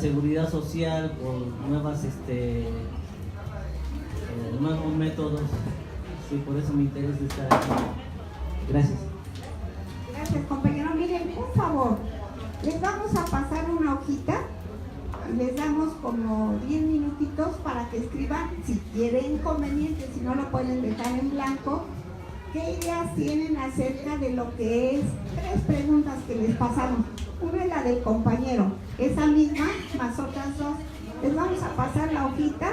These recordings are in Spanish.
seguridad social, por nuevos métodos. Sí, por eso me interesa estar aquí. Gracias. Gracias, compañero. Miren, un favor, les vamos a pasar una hojita y les damos como 10 minutitos para que escriban, si tienen inconveniente, si no lo pueden dejar en blanco, qué ideas tienen acerca de lo que es 3 preguntas que les pasamos. Una es la del compañero, esa misma, más otras 2. Les vamos a pasar la hojita.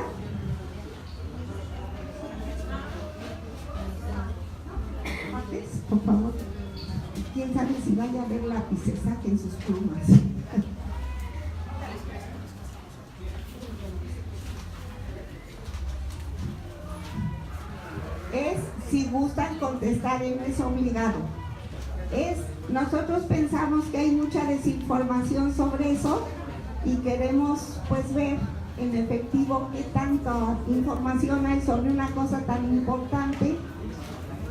Por favor. Quién sabe si vaya a haber lápices, saquen sus plumas. Es si gustan contestar, no es obligado. Nosotros pensamos que hay mucha desinformación sobre eso y queremos pues ver en efectivo qué tanta información hay sobre una cosa tan importante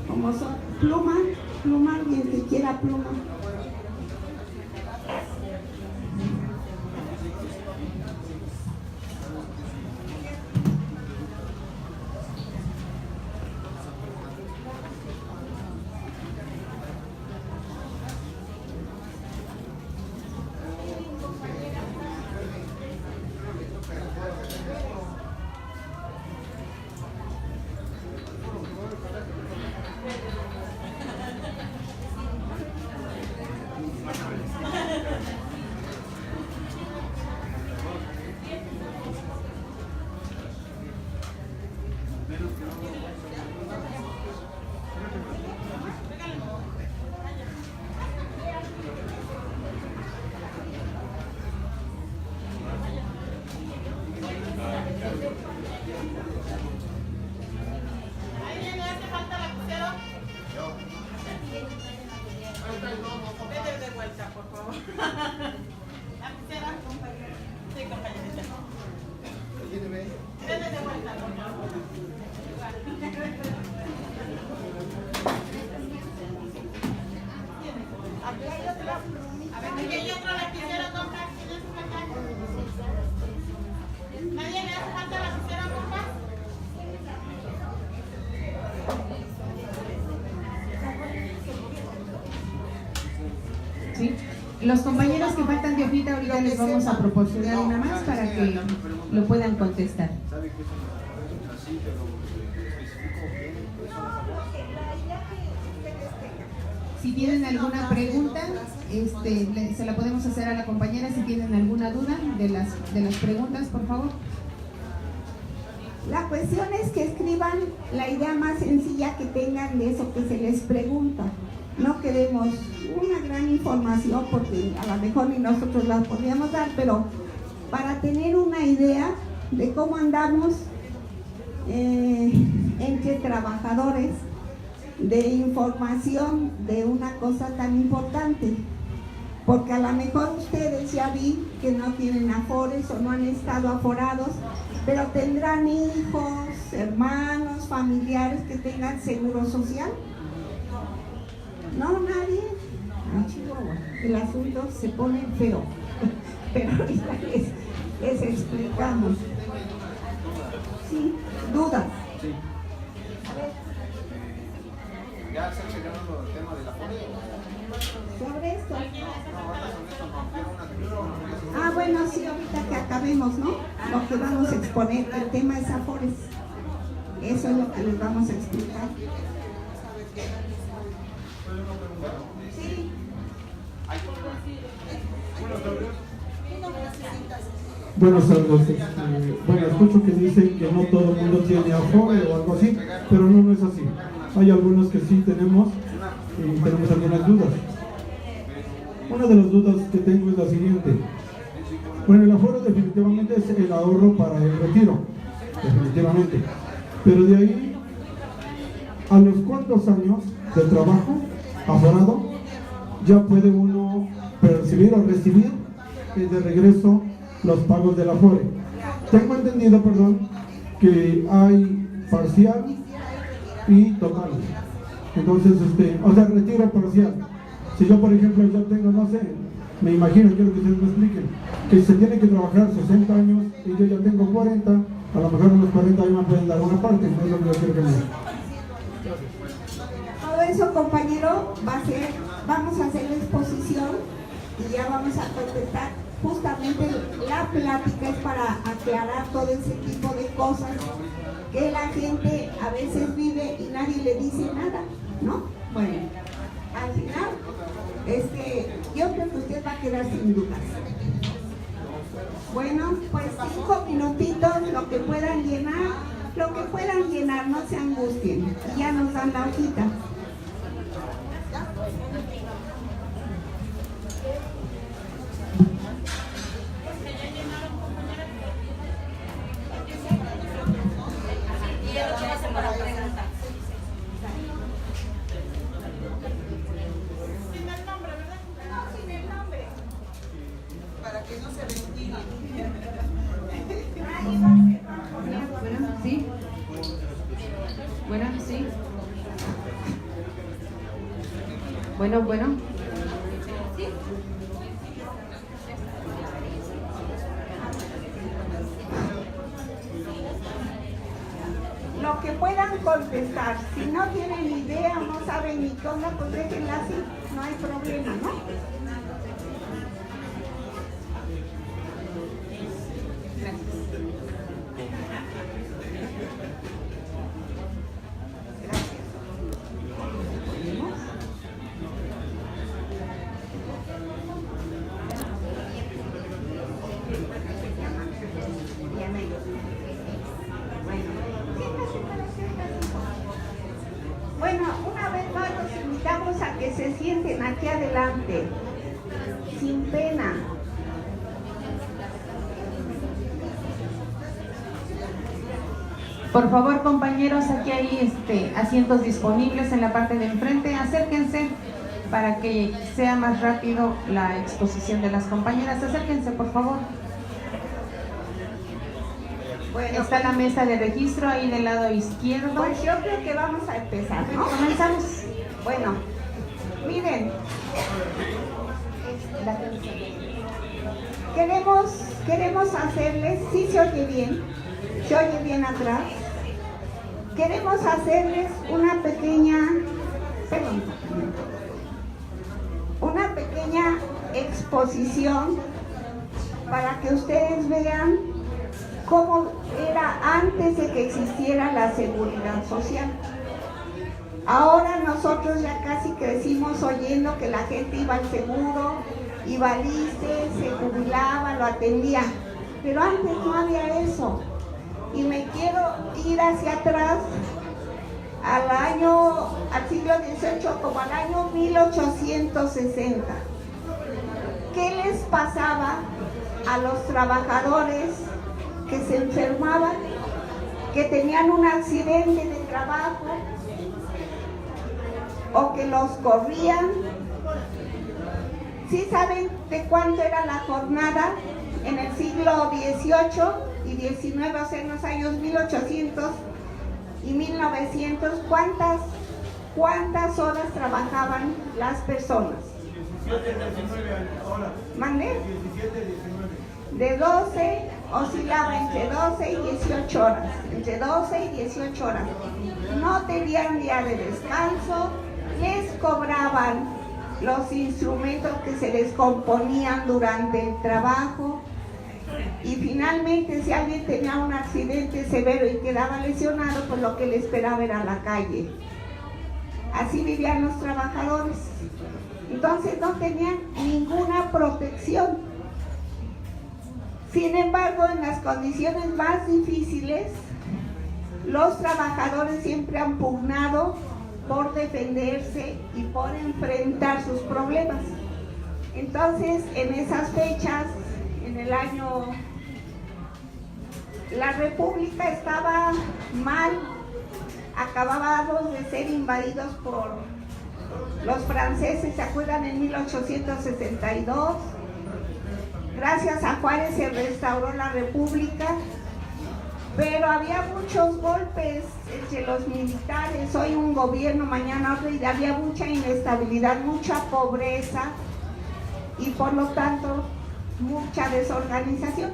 como son pluma, alguien que quiera pluma. ¿Sí? Los compañeros que faltan de hojita ahorita les vamos a proporcionar una más para que lo puedan contestar. Si tienen alguna pregunta, se la podemos hacer a la compañera. Si tienen alguna duda de las preguntas, por favor. La cuestión es que escriban la idea más sencilla que tengan de eso que se les pregunta. No queremos una gran información porque a lo mejor ni nosotros la podríamos dar, pero para tener una idea de cómo andamos entre trabajadores de información de una cosa tan importante. Porque a lo mejor ustedes ya vi que no tienen afores o no han estado aforados, pero tendrán hijos, hermanos, familiares que tengan seguro social. No, nadie. Ay, Chihuahua, el asunto se pone feo, pero ahorita les explicamos. Sí, dudas. Sí. ¿Ya se mencionó el tema de la FORE? Sobre esto. Ah, bueno, sí, ahorita que acabemos, ¿no? Lo que vamos a exponer, el tema es afores. Eso es lo que les vamos a explicar. Sí. Buenas tardes. Bueno, escucho que dicen que no todo el mundo tiene afore o algo así, pero no es así. Hay algunos que sí tenemos y tenemos algunas dudas. Una de las dudas que tengo es la siguiente. Bueno, el aforo definitivamente es el ahorro para el retiro, definitivamente. Pero de ahí, ¿a los cuántos años de trabajo aforado ya puede uno percibir o recibir de regreso los pagos del afore? Tengo entendido, que hay parcial y total. Entonces, o sea, retiro parcial. Si yo, por ejemplo, yo tengo, no sé, Me imagino, quiero que ustedes me expliquen, que se tiene que trabajar 60 años y yo ya tengo 40, a lo mejor en los 40 años me pueden dar una parte, no es lo que yo quiero que me den. Todo eso, compañero, vamos a hacer la exposición y ya vamos a contestar. Justamente la plática es para aclarar todo ese tipo de cosas que la gente a veces vive y nadie le dice nada, ¿no? Bueno, al final, yo creo que usted va a quedar sin dudas. Bueno, pues 5 minutitos, lo que puedan llenar, no se angustien, y ya nos dan la hojita. Bueno. Lo que puedan contestar, si no tienen idea o no saben ni qué onda, pues déjenla así, no hay problema, ¿no? Bueno, una vez más los invitamos a que se sienten aquí adelante, sin pena. Por favor, compañeros, aquí hay asientos disponibles en la parte de enfrente. Acérquense para que sea más rápido la exposición de las compañeras. Acérquense, por favor. Bueno, está la mesa de registro ahí del lado izquierdo. Pues yo creo que vamos a empezar, ¿no? Comenzamos. Bueno, miren, queremos hacerles, sí se oye bien atrás, queremos hacerles una pequeña exposición para que ustedes vean cómo era antes de que existiera la seguridad social. Ahora nosotros ya casi crecimos oyendo que la gente iba al seguro, iba al ISSSTE, se jubilaba, lo atendía, pero antes no había eso. Y me quiero ir hacia atrás al siglo XVIII, como al año 1860. ¿Qué les pasaba a los trabajadores que se enfermaban, que tenían un accidente de trabajo o que los corrían? ¿Sí saben de cuánto era la jornada en el siglo XVIII y XIX, o sea, en los años 1800 y 1900? ¿Cuántas horas trabajaban las personas? 17, 19 horas. ¿Mande? 17, 19. De 12, oscilaba entre 12 y 18 horas. Entre 12 y 18 horas. No tenían día de descanso, les cobraban los instrumentos que se les componían durante el trabajo. Y finalmente, si alguien tenía un accidente severo y quedaba lesionado, pues lo que le esperaba era la calle. Así vivían los trabajadores. Entonces no tenían ninguna protección. Sin embargo, en las condiciones más difíciles, los trabajadores siempre han pugnado por defenderse y por enfrentar sus problemas. Entonces, en esas fechas, en el año, la República estaba mal, acabados de ser invadidos por los franceses, ¿se acuerdan? En 1862. Gracias a Juárez se restauró la República, pero había muchos golpes entre los militares, hoy un gobierno, mañana otro, y había mucha inestabilidad, mucha pobreza, y por lo tanto mucha desorganización.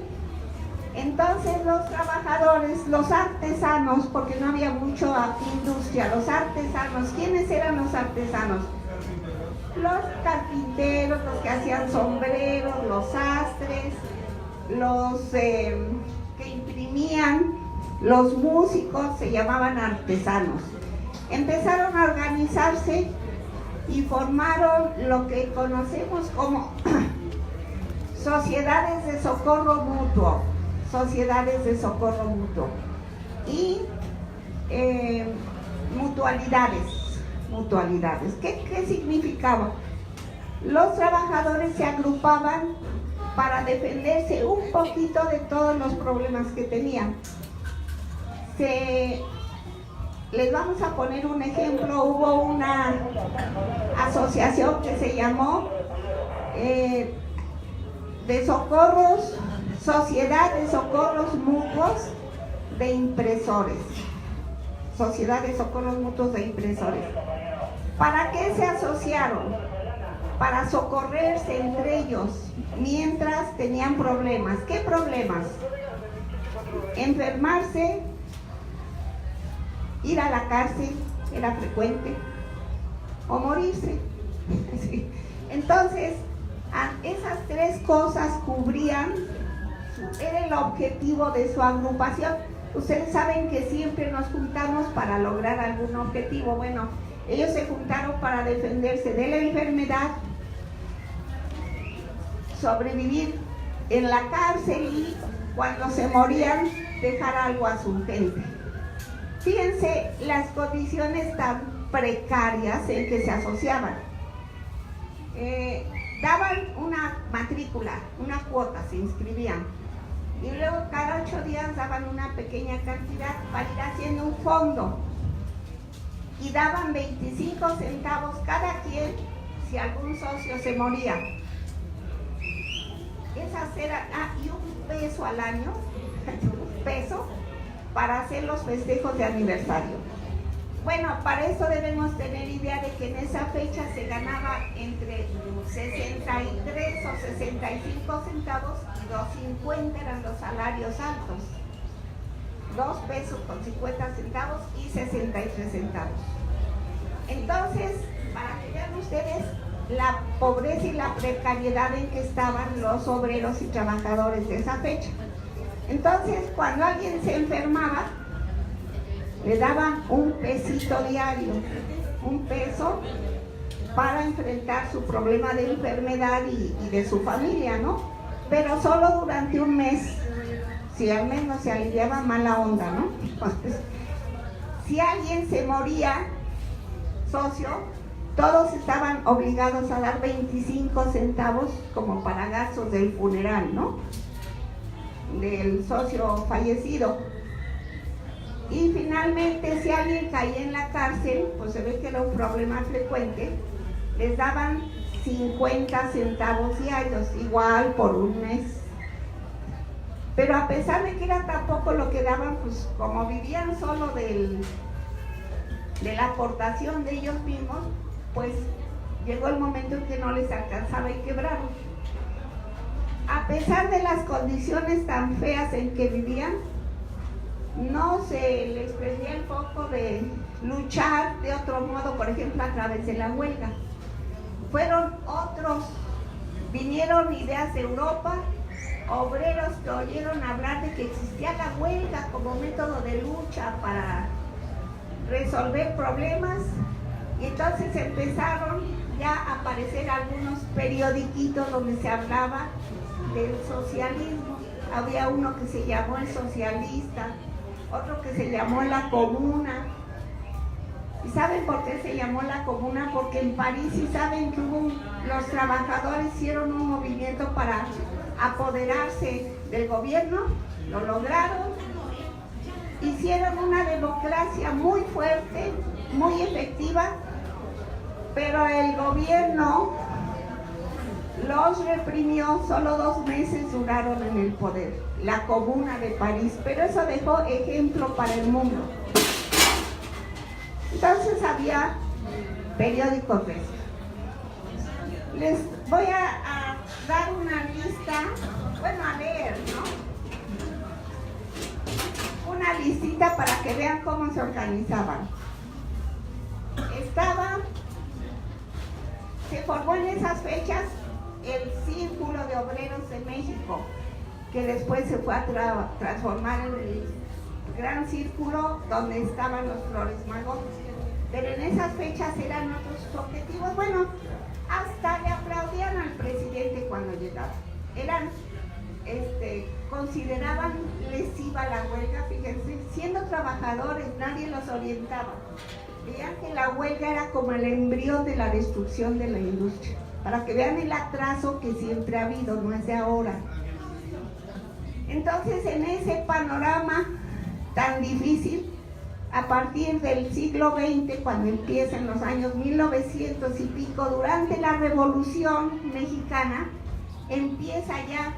Entonces los trabajadores, los artesanos, porque no había mucha industria, los artesanos, ¿quiénes eran los artesanos? Los carpinteros, los que hacían sombreros, los sastres, los que imprimían, los músicos, se llamaban artesanos. Empezaron a organizarse y formaron lo que conocemos como sociedades de socorro mutuo, y mutualidades. ¿Qué significaba? Los trabajadores se agrupaban para defenderse un poquito de todos los problemas que tenían. Les vamos a poner un ejemplo. Hubo una asociación que se llamó Sociedad de Socorros Mutuos de Impresores. Sociedad de Socorros Mutuos de Impresores. ¿Para qué se asociaron? Para socorrerse entre ellos mientras tenían problemas. ¿Qué problemas? Enfermarse, ir a la cárcel, era frecuente, o morirse. Sí. Entonces, esas tres cosas cubrían, era el objetivo de su agrupación. Ustedes saben que siempre nos juntamos para lograr algún objetivo. Bueno, ellos se juntaron para defenderse de la enfermedad, sobrevivir en la cárcel y cuando se morían dejar algo a su gente. Fíjense las condiciones tan precarias en que se asociaban. Daban una matrícula, una cuota, se inscribían. Y luego cada 8 días daban una pequeña cantidad para ir haciendo un fondo. Y daban 25 centavos cada quien si algún socio se moría. Esas eran, y $1 al año, $1 para hacer los festejos de aniversario. Bueno, para eso debemos tener idea de que en esa fecha se ganaba entre 63 o 65 centavos y 2.50 eran los salarios altos. $2.50 y 63 centavos. Entonces, para que vean ustedes la pobreza y la precariedad en que estaban los obreros y trabajadores de esa fecha. Entonces, cuando alguien se enfermaba, le daban $1 diario, $1 para enfrentar su problema de enfermedad y de su familia, ¿no? Pero solo durante un mes, si al menos se aliviaba mala onda, ¿no? Entonces, si alguien se moría, socio, todos estaban obligados a dar 25 centavos como para gastos del funeral, ¿no? Del socio fallecido. Y finalmente, si alguien caía en la cárcel, pues se ve que era un problema frecuente, les daban 50 centavos diarios, igual por un mes. Pero a pesar de que era tan poco lo que daban, pues como vivían solo de la aportación de ellos mismos, pues llegó el momento en que no les alcanzaba y quebraron. A pesar de las condiciones tan feas en que vivían, no se les prendía el foco de luchar de otro modo, por ejemplo, a través de la huelga. Fueron otros, vinieron ideas de Europa, obreros que oyeron hablar de que existía la huelga como método de lucha para resolver problemas, y entonces empezaron ya a aparecer algunos periodiquitos donde se hablaba del socialismo. Había uno que se llamó El Socialista, otro que se llamó La Comuna. ¿Y saben por qué se llamó La Comuna? Porque en París, sí saben que los trabajadores hicieron un movimiento para apoderarse del gobierno, lo lograron, hicieron una democracia muy fuerte, muy efectiva, pero el gobierno los reprimió, solo 2 meses duraron en el poder, la Comuna de París, pero eso dejó ejemplo para el mundo. Entonces había periódicos de eso. Les voy a dar una lista, bueno, a leer, ¿no? Una listita para que vean cómo se organizaban. Se formó en esas fechas el Círculo de Obreros de México, que después se fue a transformar en el Gran Círculo, donde estaban los Flores Magón. Pero en esas fechas eran otros objetivos. Bueno, hasta le aplaudían al presidente cuando llegaba. Consideraban lesiva la huelga, fíjense, siendo trabajadores, nadie los orientaba. Veían que la huelga era como el embrión de la destrucción de la industria, para que vean el atraso que siempre ha habido, no es de ahora. Entonces, en ese panorama tan difícil, a partir del siglo XX, cuando empiezan los años 1900 y pico, durante la Revolución Mexicana, empieza ya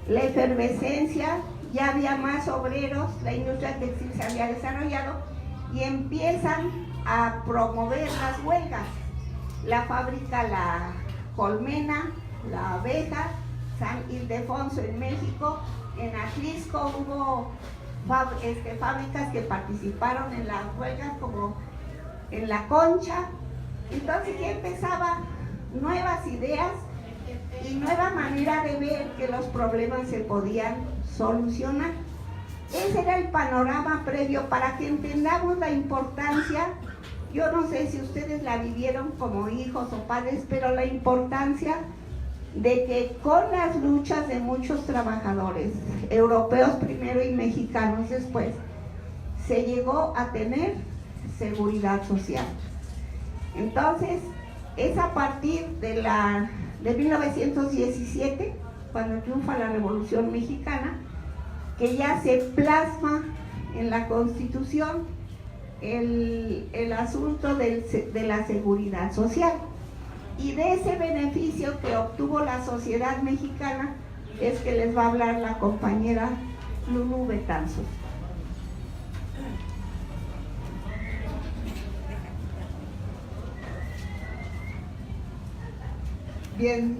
la efervescencia, ya había más obreros, la industria textil se había desarrollado, y empiezan a promover las huelgas. La fábrica La Colmena, La Abeja, San Ildefonso en México, en Atlisco hubo fábricas que participaron en las huelgas, como en La Concha. Entonces ya empezaban nuevas ideas y nueva manera de ver que los problemas se podían solucionar. Ese era el panorama previo para que entendamos la importancia. Yo no sé si ustedes la vivieron como hijos o padres, pero la importancia de que con las luchas de muchos trabajadores, europeos primero y mexicanos después, se llegó a tener seguridad social. Entonces, es a partir de 1917, cuando triunfa la Revolución Mexicana, que ya se plasma en la Constitución el asunto de la seguridad social. Y de ese beneficio que obtuvo la sociedad mexicana es que les va a hablar la compañera Lulú Betanzos. Bien,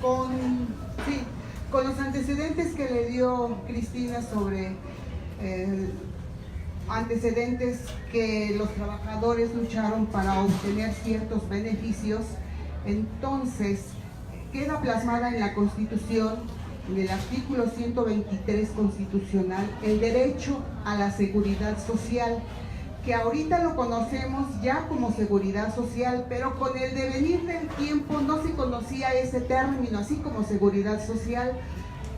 con los antecedentes que le dio Cristina sobre antecedentes que los trabajadores lucharon para obtener ciertos beneficios, entonces queda plasmada en la Constitución, en el artículo 123 constitucional, el derecho a la seguridad social, que ahorita lo conocemos ya como seguridad social, pero con el devenir del tiempo no se conocía ese término, así como seguridad social,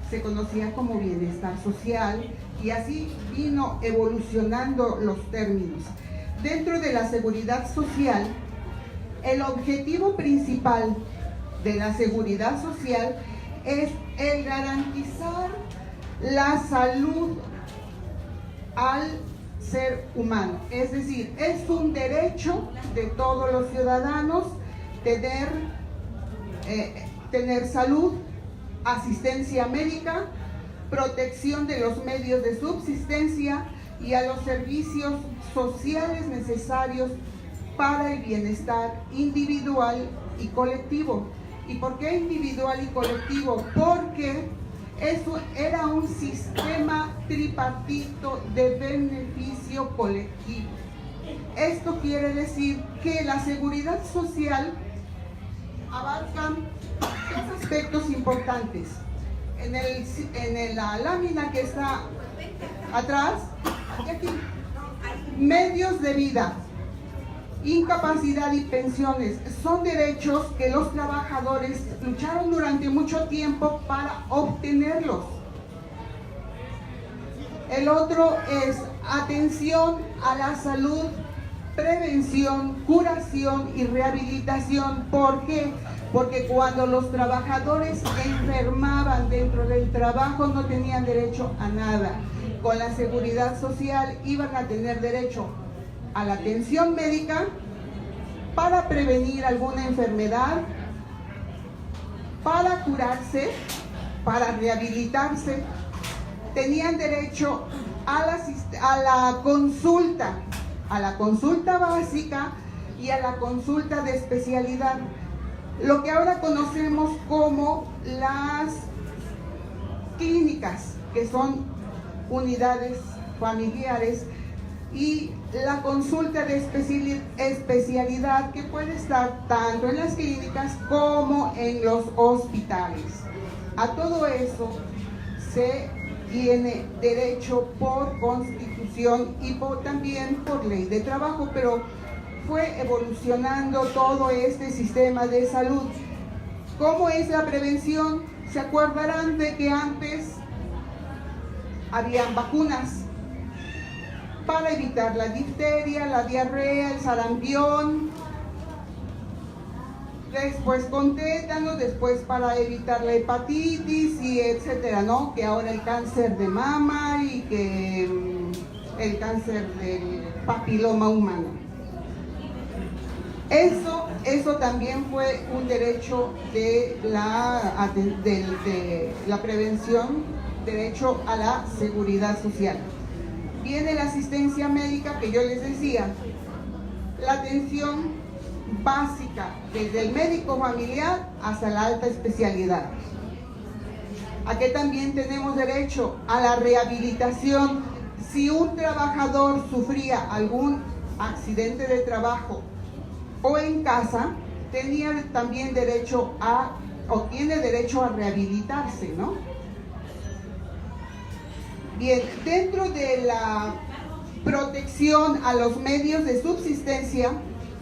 se conocía como bienestar social, y así vino evolucionando los términos. Dentro de la seguridad social, el objetivo principal de la seguridad social es el garantizar la salud al ser humano, es decir, es un derecho de todos los ciudadanos tener salud, asistencia médica, protección de los medios de subsistencia y a los servicios sociales necesarios para el bienestar individual y colectivo. ¿Y por qué individual y colectivo? Porque eso era un sistema tripartito de beneficio colectivo. Esto quiere decir que la seguridad social abarca dos aspectos importantes. En la lámina que está atrás, aquí, medios de vida, incapacidad y pensiones son derechos que los trabajadores lucharon durante mucho tiempo para obtenerlos. El otro es atención a la salud, prevención, curación y rehabilitación. ¿Por qué? Porque cuando los trabajadores enfermaban dentro del trabajo no tenían derecho a nada. Con la seguridad social iban a tener derecho a la atención médica para prevenir alguna enfermedad, para curarse, para rehabilitarse. Tenían derecho a la consulta básica y a la consulta de especialidad. lo que ahora conocemos como las clínicas, que son unidades familiares, y la consulta de especialidad, que puede estar tanto en las clínicas como en los hospitales. A todo eso se tiene derecho por Constitución y también por ley de trabajo, pero fue evolucionando todo este sistema de salud. ¿Cómo es la prevención? Se acordarán de que antes habían vacunas para evitar la difteria, la diarrea, el sarampión, después con tétanos, después para evitar la hepatitis y etcétera, ¿no? Que ahora el cáncer de mama y que el cáncer del papiloma humano. Eso también fue un derecho de la prevención, derecho a la seguridad social. Viene la asistencia médica, que yo les decía, la atención básica, desde el médico familiar hasta la alta especialidad. Aquí también tenemos derecho a la rehabilitación. Si un trabajador sufría algún accidente de trabajo o en casa, tenía también derecho tiene derecho a rehabilitarse, ¿no? Bien, dentro de la protección a los medios de subsistencia,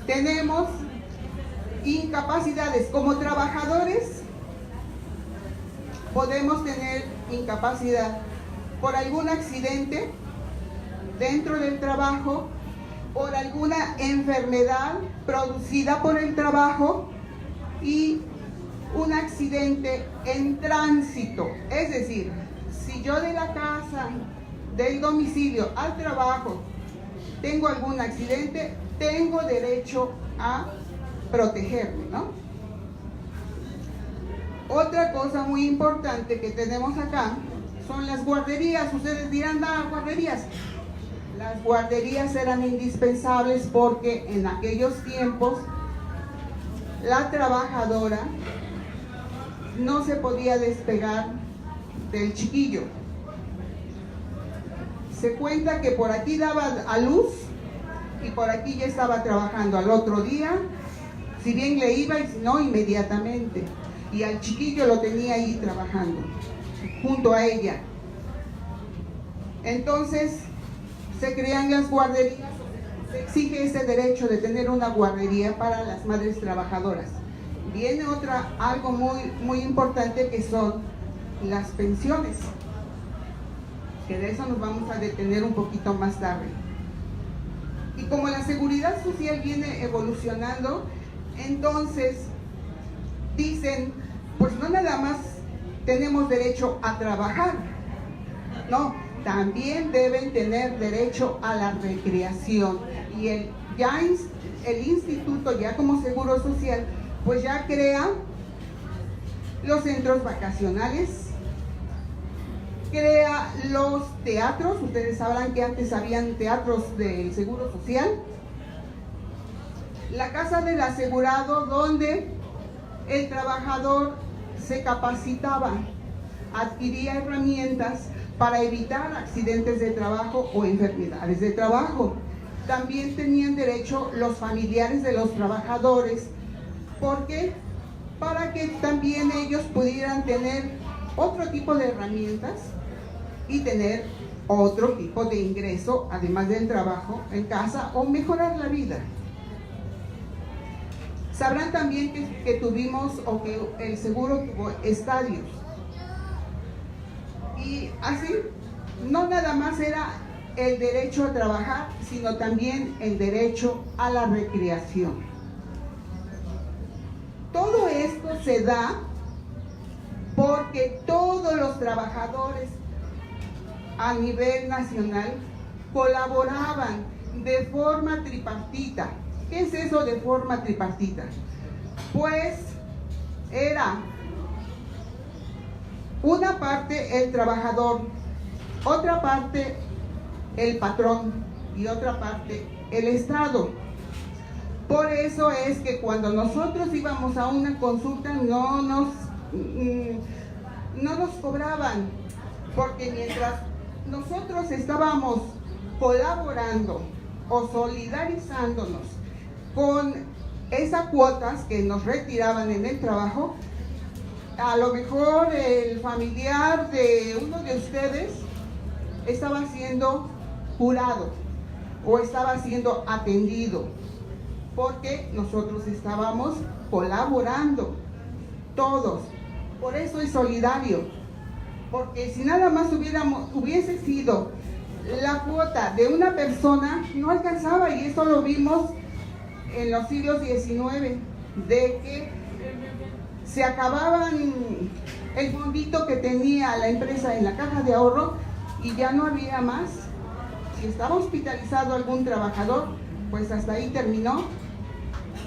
tenemos incapacidades. Como trabajadores, podemos tener incapacidad por algún accidente dentro del trabajo, por alguna enfermedad producida por el trabajo y un accidente en tránsito. Es decir, si yo de la casa, del domicilio al trabajo, tengo algún accidente, tengo derecho a protegerme, ¿no? Otra cosa muy importante que tenemos acá son las guarderías. Ustedes dirán, guarderías. Las guarderías eran indispensables porque en aquellos tiempos la trabajadora no se podía despegar del chiquillo. Se cuenta que por aquí daba a luz y por aquí ya estaba trabajando al otro día, si bien le iba y si no, inmediatamente. Y al chiquillo lo tenía ahí trabajando, junto a ella. Entonces, se crean las guarderías, se exige ese derecho de tener una guardería para las madres trabajadoras. Viene algo muy importante, que son las pensiones, que de eso nos vamos a detener un poquito más tarde. Y como la seguridad social viene evolucionando, entonces dicen, pues no nada más tenemos derecho a trabajar, no, también deben tener derecho a la recreación. Y el instituto, ya como Seguro Social, pues ya crea los centros vacacionales, crea los teatros. Ustedes sabrán que antes habían teatros del Seguro Social. La casa del asegurado, donde el trabajador se capacitaba, adquiría herramientas para evitar accidentes de trabajo o enfermedades de trabajo. También tenían derecho los familiares de los trabajadores, porque para que también ellos pudieran tener otro tipo de herramientas y tener otro tipo de ingreso, además del trabajo en casa, o mejorar la vida. Sabrán también que tuvimos, o que el seguro tuvo estadios. Y así, no nada más era el derecho a trabajar, sino también el derecho a la recreación. Todo esto se da porque todos los trabajadores a nivel nacional colaboraban de forma tripartita. ¿Qué es eso de forma tripartita? Pues era una parte el trabajador, otra parte el patrón y otra parte el Estado. Por eso es que cuando nosotros íbamos a una consulta no nos cobraban, porque mientras nosotros estábamos colaborando o solidarizándonos con esas cuotas que nos retiraban en el trabajo, a lo mejor el familiar de uno de ustedes estaba siendo curado o estaba siendo atendido, porque nosotros estábamos colaborando, todos. Por eso es solidario, porque si nada más hubiese sido la cuota de una persona, no alcanzaba, y esto lo vimos en los siglos XIX, de que se acababan el fondito que tenía la empresa en la caja de ahorro y ya no había más. Si estaba hospitalizado algún trabajador, pues hasta ahí terminó,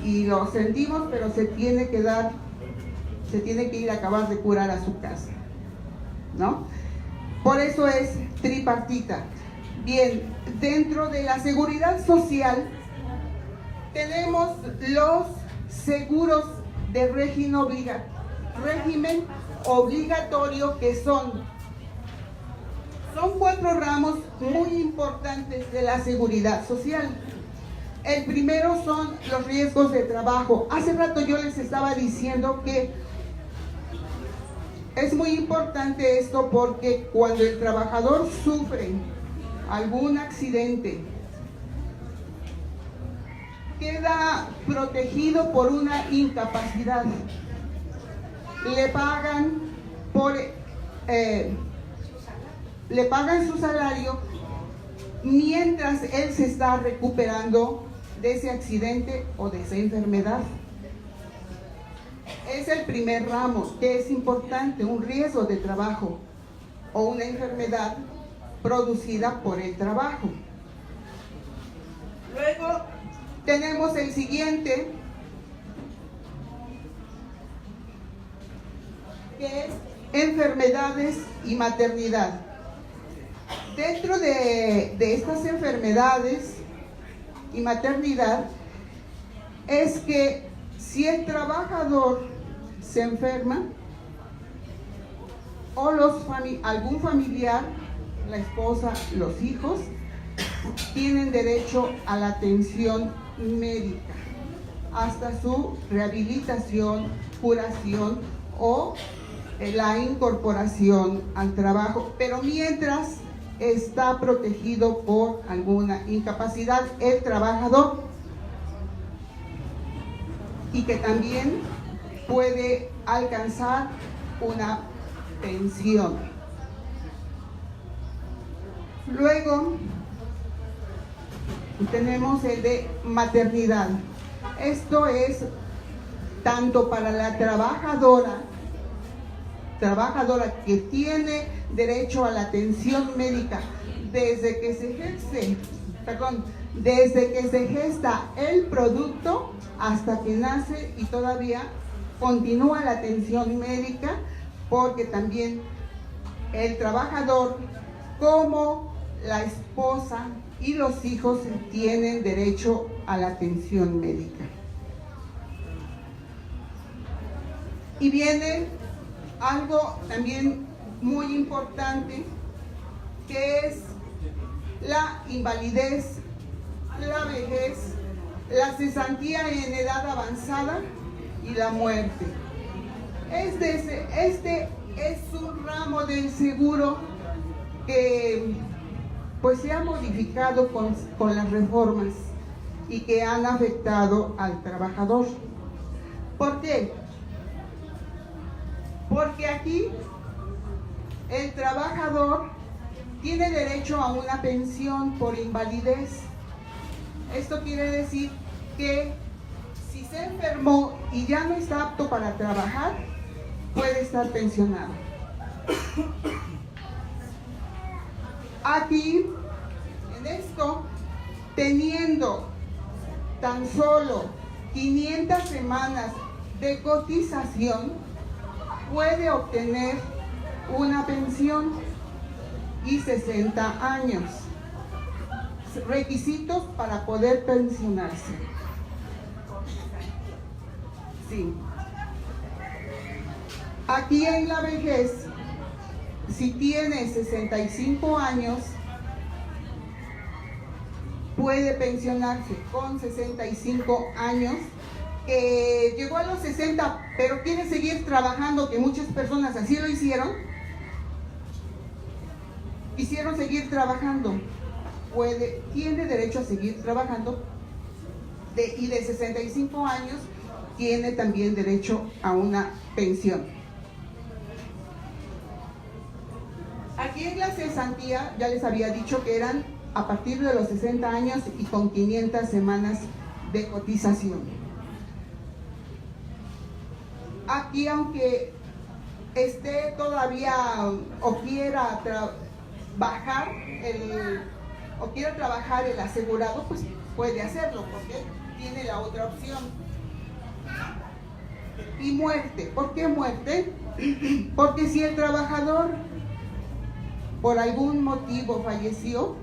y lo sentimos, pero se tiene que ir a acabar de curar a su casa, ¿no? Por eso es tripartita. Bien, dentro de la seguridad social tenemos los seguros de régimen obligatorio, que son 4 ramos muy importantes de la seguridad social. El primero son los riesgos de trabajo. Hace rato yo les estaba diciendo que es muy importante esto, porque cuando el trabajador sufre algún accidente, queda protegido por una incapacidad. Le pagan su salario mientras él se está recuperando de ese accidente o de esa enfermedad. Es el primer ramo, que es importante, un riesgo de trabajo o una enfermedad producida por el trabajo. Luego tenemos el siguiente, que es enfermedades y maternidad. Dentro de estas enfermedades y maternidad es que si el trabajador se enferma o algún familiar, la esposa, los hijos, tienen derecho a la atención médica hasta su rehabilitación, curación o la incorporación al trabajo, pero mientras está protegido por alguna incapacidad el trabajador, y que también puede alcanzar una pensión. Luego tenemos el de maternidad. Esto es tanto para la trabajadora que tiene derecho a la atención médica desde que se gesta el producto hasta que nace, y todavía continúa la atención médica, porque también el trabajador, como la esposa y los hijos, tienen derecho a la atención médica. Y viene algo también muy importante, que es la invalidez, la vejez, la cesantía en edad avanzada y la muerte. Este es un ramo del seguro que pues se ha modificado con las reformas y que han afectado al trabajador. ¿Por qué? Porque aquí el trabajador tiene derecho a una pensión por invalidez. Esto quiere decir que si se enfermó y ya no está apto para trabajar, puede estar pensionado. Aquí, en esto, teniendo tan solo 500 semanas de cotización, puede obtener una pensión y 60 años. Requisitos para poder pensionarse. Sí. Aquí en la vejez, si tiene 65 años, puede pensionarse con 65 años. Llegó a los 60, pero quiere seguir trabajando, que muchas personas así lo hicieron. Quisieron seguir trabajando. Tiene derecho a seguir trabajando. Y de 65 años tiene también derecho a una pensión. Aquí en la cesantía, ya les había dicho que eran a partir de los 60 años y con 500 semanas de cotización. Aquí, aunque esté todavía o quiera trabajar el asegurado, pues puede hacerlo porque tiene la otra opción. Y muerte. ¿Por qué muerte? Porque si el trabajador por algún motivo falleció,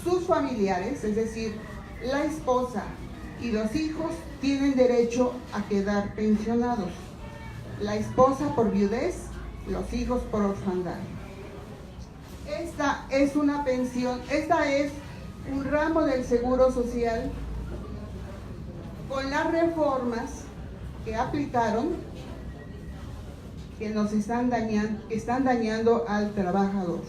sus familiares, es decir, la esposa y los hijos, tienen derecho a quedar pensionados. La esposa por viudez, los hijos por orfandad. Esta es una pensión, esta es un ramo del Seguro Social con las reformas que aplicaron, que nos están dañando al trabajador.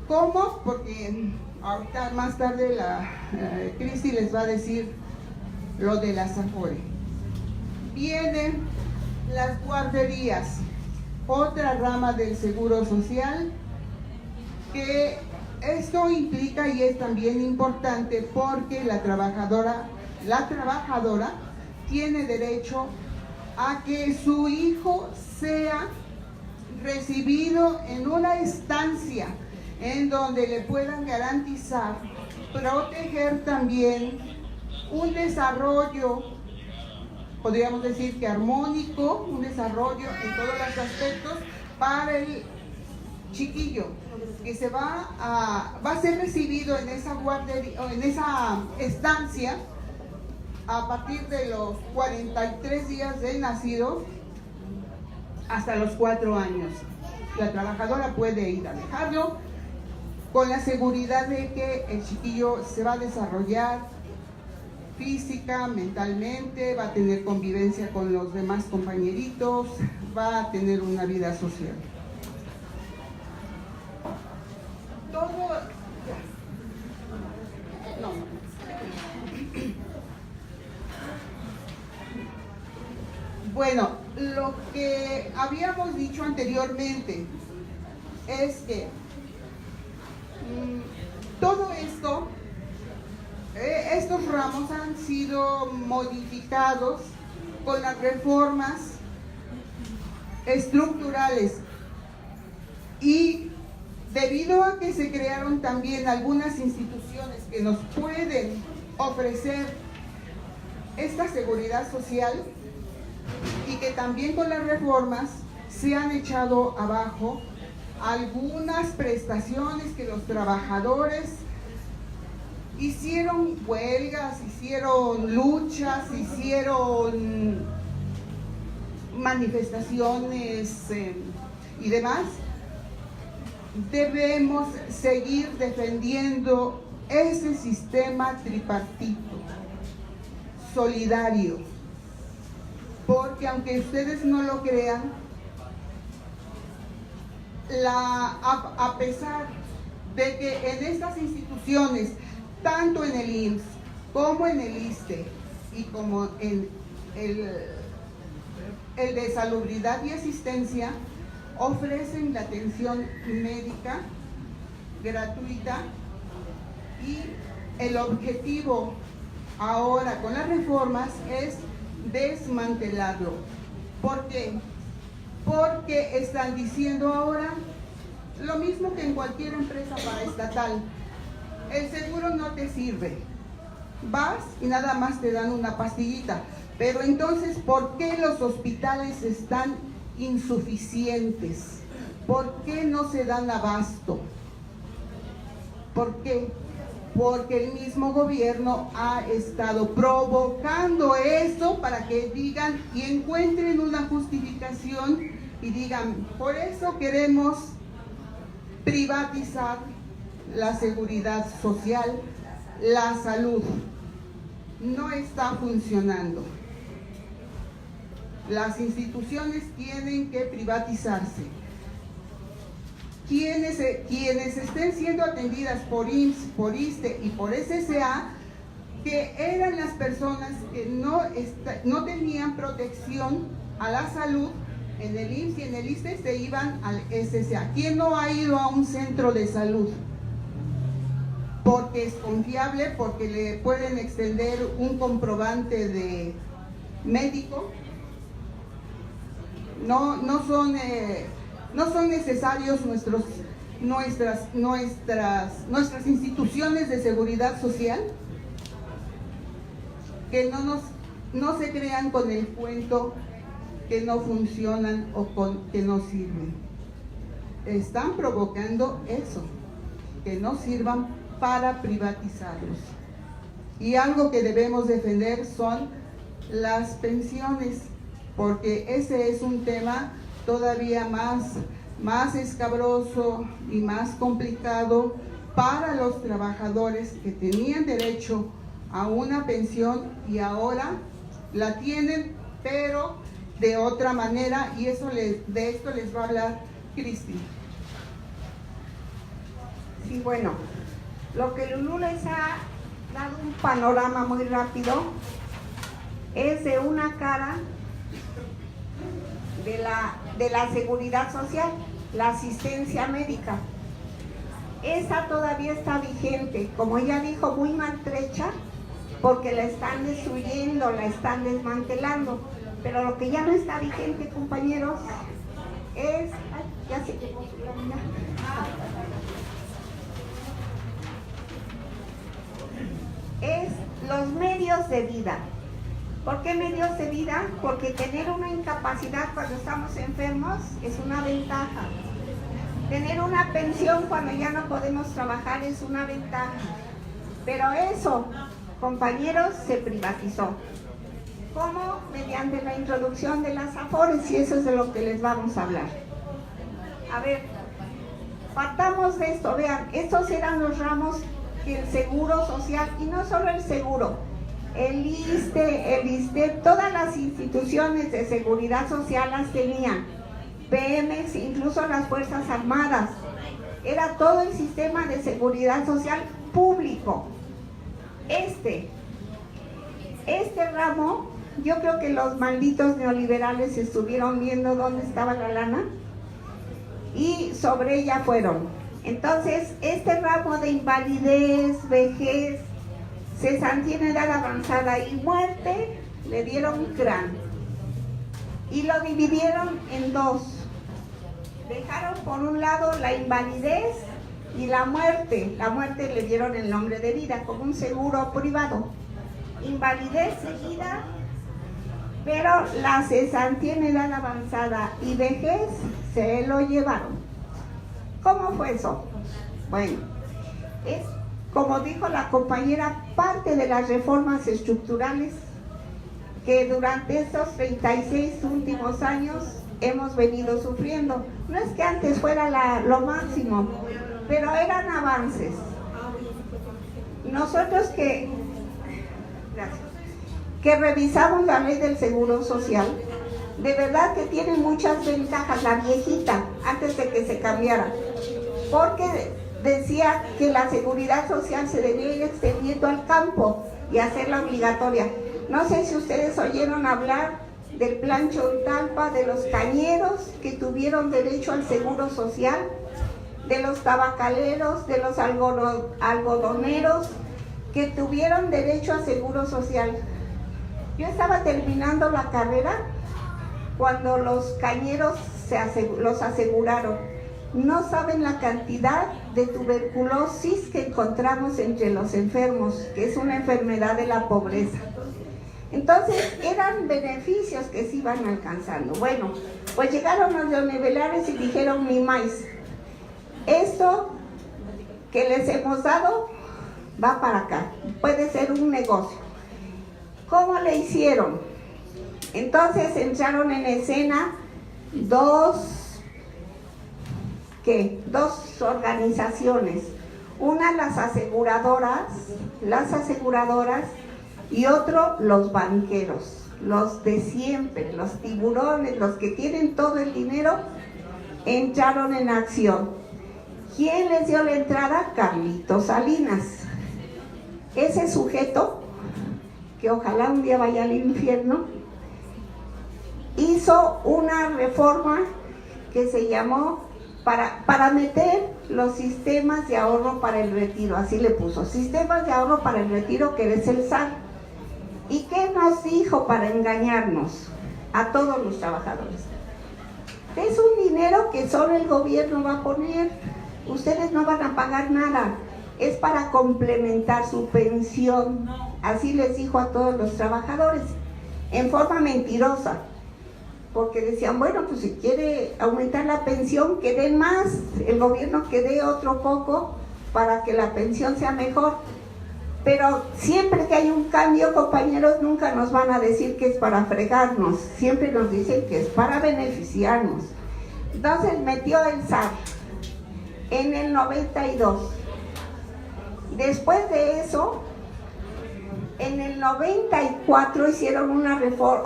¿Cómo? Porque ahorita más tarde la Cristi les va a decir lo de las Afore. Vienen las guarderías, otra rama del Seguro Social, que esto implica y es también importante porque la trabajadora tiene derecho a que su hijo sea recibido en una estancia en donde le puedan garantizar, proteger también un desarrollo, podríamos decir que armónico, un desarrollo en todos los aspectos para el chiquillo, que va a ser recibido en esa guardería o en esa estancia a partir de los 43 días de nacido hasta los 4 años. La trabajadora puede ir a dejarlo con la seguridad de que el chiquillo se va a desarrollar física, mentalmente, va a tener convivencia con los demás compañeritos, va a tener una vida social. Todo... No. Bueno, lo que habíamos dicho anteriormente es que todo esto, estos ramos han sido modificados con las reformas estructurales y debido a que se crearon también algunas instituciones que nos pueden ofrecer esta seguridad social y que también con las reformas se han echado abajo algunas prestaciones que los trabajadores hicieron huelgas, hicieron luchas, hicieron manifestaciones y demás. Debemos seguir defendiendo ese sistema tripartito, solidario, porque aunque ustedes no lo crean, a pesar de que en estas instituciones, tanto en el IMSS como en el ISSSTE y como en el de salubridad y asistencia, ofrecen la atención médica gratuita y el objetivo ahora con las reformas es desmantelarlo. ¿Por qué? Porque están diciendo ahora lo mismo que en cualquier empresa paraestatal: el seguro no te sirve, vas y nada más te dan una pastillita. Pero entonces, ¿por qué los hospitales están insuficientes? ¿Por qué no se dan abasto? ¿Por qué? porque el mismo gobierno ha estado provocando eso para que digan y encuentren una justificación y digan, por eso queremos privatizar la seguridad social, la salud. No está funcionando. Las instituciones tienen que privatizarse. Quienes estén siendo atendidas por IMSS, por ISSSTE y por SSA, que eran las personas que no tenían protección a la salud, en el IMSS y en el ISSSTE se iban al SSA. ¿Quién no ha ido a un centro de salud? Porque es confiable, porque le pueden extender un comprobante de médico. No son necesarios nuestras instituciones de seguridad social, que no se crean con el cuento que no funcionan o que no sirven. Están provocando eso, que no sirvan para privatizarlos. Y algo que debemos defender son las pensiones, porque ese es un tema todavía más escabroso y más complicado para los trabajadores que tenían derecho a una pensión y ahora la tienen, pero de otra manera, y de esto les va a hablar Cristi. Sí, bueno, lo que Lulú les ha dado un panorama muy rápido es de una cara de la seguridad social, la asistencia médica. Esa todavía está vigente, como ella dijo, muy maltrecha, porque la están destruyendo, la están desmantelando. Pero lo que ya no está vigente, compañeros, es... Ay, ya se llegó su lámina. Es los medios de vida. ¿Por qué medios de vida? Porque tener una incapacidad cuando estamos enfermos es una ventaja. Tener una pensión cuando ya no podemos trabajar es una ventaja. Pero eso, compañeros, se privatizó. ¿Cómo? Mediante la introducción de las AFORES, y eso es de lo que les vamos a hablar. A ver, partamos de esto. Vean, estos eran los ramos que el Seguro Social, y no solo el Seguro, el ISSSTE, el ISSSTE, todas las instituciones de seguridad social las tenían. Pemex, incluso las Fuerzas Armadas. Era todo el sistema de seguridad social público. Este ramo, yo creo que los malditos neoliberales estuvieron viendo dónde estaba la lana y sobre ella fueron. Entonces, este ramo de invalidez, vejez, cesantía en edad avanzada y muerte, le dieron CRAN y lo dividieron en dos. Dejaron por un lado la invalidez y la muerte. La muerte le dieron el nombre de vida, como un seguro privado. Invalidez seguida, pero la cesantía en edad avanzada y vejez se lo llevaron. ¿Cómo fue eso? Bueno, es, como dijo la compañera, parte de las reformas estructurales que durante estos 36 últimos años hemos venido sufriendo. No es que antes fuera lo máximo, pero eran avances. Nosotros que revisamos la ley del Seguro Social, de verdad que tiene muchas ventajas, la viejita, antes de que se cambiara, porque decía que la seguridad social se debía ir extendiendo al campo y hacerla obligatoria. No sé si ustedes oyeron hablar del plan Chontalpa, de los cañeros que tuvieron derecho al seguro social, de los tabacaleros, de los algodoneros que tuvieron derecho a seguro social. Yo estaba terminando la carrera cuando los cañeros los aseguraron. No saben la cantidad de tuberculosis que encontramos entre los enfermos, que es una enfermedad de la pobreza. Entonces, eran beneficios que se iban alcanzando. Bueno, pues llegaron los neoliberales y dijeron ni más. Esto que les hemos dado va para acá, puede ser un negocio. ¿Cómo le hicieron? Entonces entraron en escena dos organizaciones, una las aseguradoras y otro los banqueros, los de siempre, los tiburones, los que tienen todo el dinero, entraron en acción. ¿Quién les dio la entrada? Carlitos Salinas. Ese sujeto, que ojalá un día vaya al infierno, hizo una reforma que se llamó para meter los sistemas de ahorro para el retiro, así le puso, sistemas de ahorro para el retiro, que es el SAR. ¿Y qué nos dijo para engañarnos a todos los trabajadores? Es un dinero que solo el gobierno va a poner, ustedes no van a pagar nada, es para complementar su pensión, así les dijo a todos los trabajadores, en forma mentirosa, porque decían, bueno, pues si quiere aumentar la pensión, que den más, el gobierno que dé otro poco para que la pensión sea mejor. Pero siempre que hay un cambio, compañeros, nunca nos van a decir que es para fregarnos, siempre nos dicen que es para beneficiarnos. Entonces metió el SAR en el 92. Después de eso, en el 94 hicieron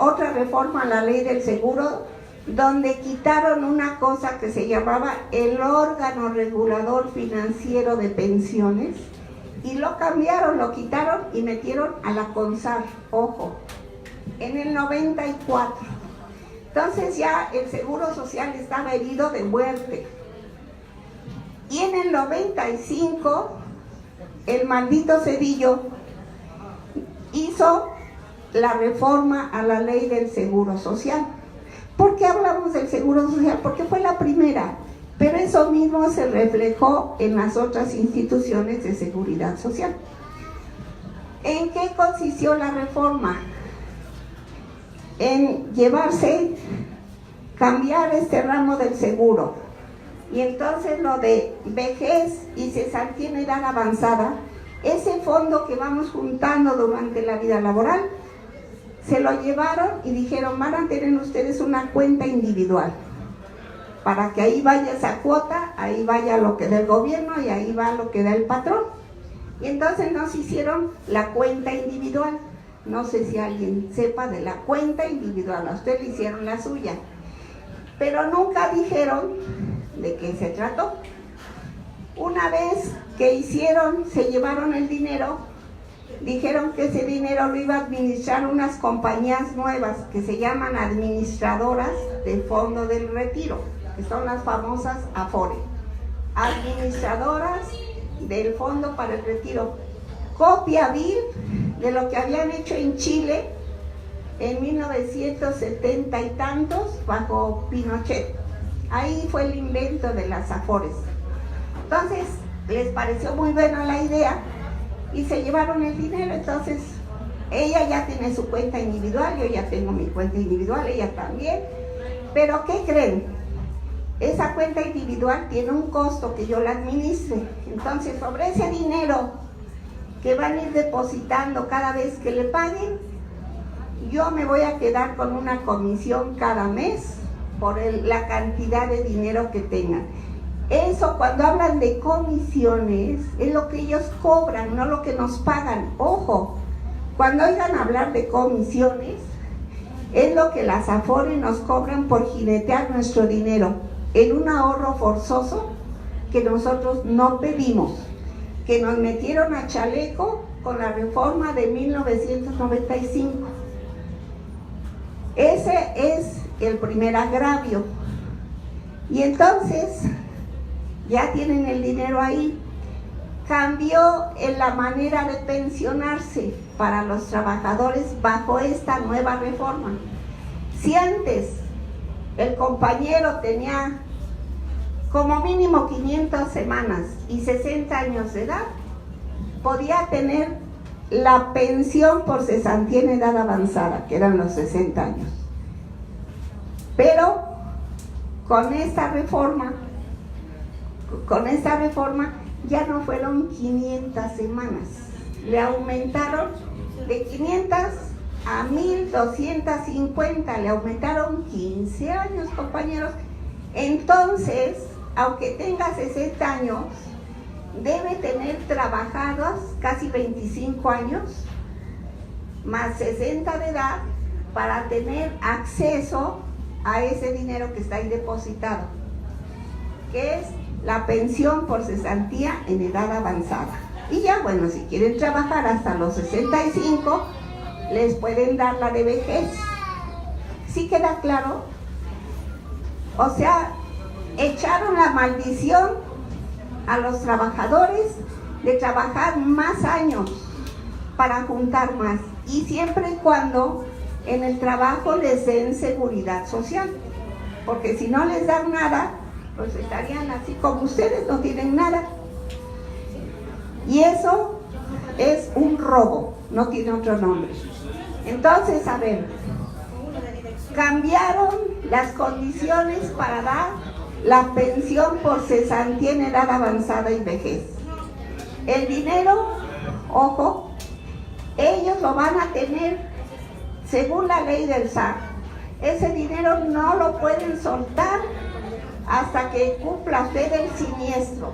otra reforma a la ley del seguro, donde quitaron una cosa que se llamaba el órgano regulador financiero de pensiones, y lo cambiaron, lo quitaron y metieron a la CONSAR, ojo, en el 94. Entonces ya el Seguro Social estaba herido de muerte. Y en el 95, el maldito Cedillo hizo la reforma a la ley del Seguro Social. ¿Por qué hablamos del Seguro Social? Porque fue la primera, pero eso mismo se reflejó en las otras instituciones de seguridad social. ¿En qué consistió la reforma? En cambiar este ramo del seguro, y entonces lo de vejez y cesantía en edad avanzada, ese fondo que vamos juntando durante la vida laboral, se lo llevaron y dijeron, van a tener ustedes una cuenta individual, para que ahí vaya esa cuota, ahí vaya lo que da el gobierno y ahí va lo que da el patrón. Y entonces nos hicieron la cuenta individual. No sé si alguien sepa de la cuenta individual, a usted le hicieron la suya, pero nunca dijeron de qué se trató. Una vez que se llevaron el dinero, dijeron que ese dinero lo iba a administrar unas compañías nuevas que se llaman administradoras del fondo del retiro, que son las famosas AFORE, administradoras del fondo para el retiro, copia vil de lo que habían hecho en Chile en 1970 y tantos bajo Pinochet. Ahí fue el invento de las AFORES. Entonces les pareció muy buena la idea y se llevaron el dinero. Entonces ella ya tiene su cuenta individual, yo ya tengo mi cuenta individual, ella también. Pero ¿qué creen? Esa cuenta individual tiene un costo que yo la administre. Entonces sobre ese dinero que van a ir depositando cada vez que le paguen, yo me voy a quedar con una comisión cada mes por la cantidad de dinero que tengan. Eso, cuando hablan de comisiones, es lo que ellos cobran, no lo que nos pagan. Ojo, cuando oigan hablar de comisiones, es lo que las AFORE nos cobran por jinetear nuestro dinero en un ahorro forzoso que nosotros no pedimos, que nos metieron a chaleco con la reforma de 1995. Ese es el primer agravio. Y entonces ya tienen el dinero ahí. Cambió en la manera de pensionarse para los trabajadores bajo esta nueva reforma. Si antes el compañero tenía como mínimo 500 semanas y 60 años de edad, podía tener la pensión por cesantía en edad avanzada, que eran los 60 años. Pero con esta reforma ya no fueron 500 semanas, le aumentaron de 500 a 1250, le aumentaron 15 años, compañeros. Entonces, aunque tenga 60 años, debe tener trabajados casi 25 años, más 60 de edad, para tener acceso a ese dinero que está ahí depositado, que es la pensión por cesantía en edad avanzada. Y ya, bueno, si quieren trabajar hasta los 65, les pueden dar la de vejez. ¿Sí queda claro? O sea, echaron la maldición a los trabajadores de trabajar más años para juntar más, y siempre y cuando en el trabajo les den seguridad social, porque si no les dan nada, pues estarían así como ustedes, no tienen nada. Y eso es un robo, no tiene otro nombre. Entonces, a ver, cambiaron las condiciones para dar la pensión por cesantía en edad avanzada y vejez. El dinero, ojo, ellos lo van a tener según la ley del SAR. Ese dinero no lo pueden soltar hasta que cumpla usted el siniestro.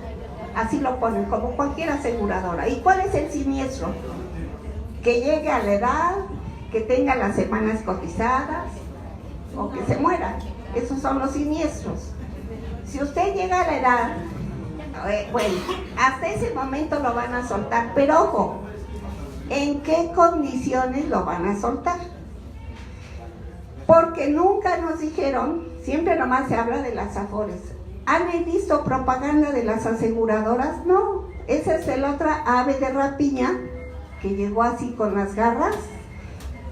Así lo ponen, como cualquier aseguradora. ¿Y cuál es el siniestro? Que llegue a la edad, que tenga las semanas cotizadas o que se muera. Esos son los siniestros. Si usted llega a la edad, bueno, hasta ese momento lo van a soltar, pero ojo, ¿en qué condiciones lo van a soltar? Porque nunca nos dijeron, siempre nomás se habla de las AFORES. ¿Han visto propaganda de las aseguradoras? No, esa es la otra ave de rapiña que llegó así con las garras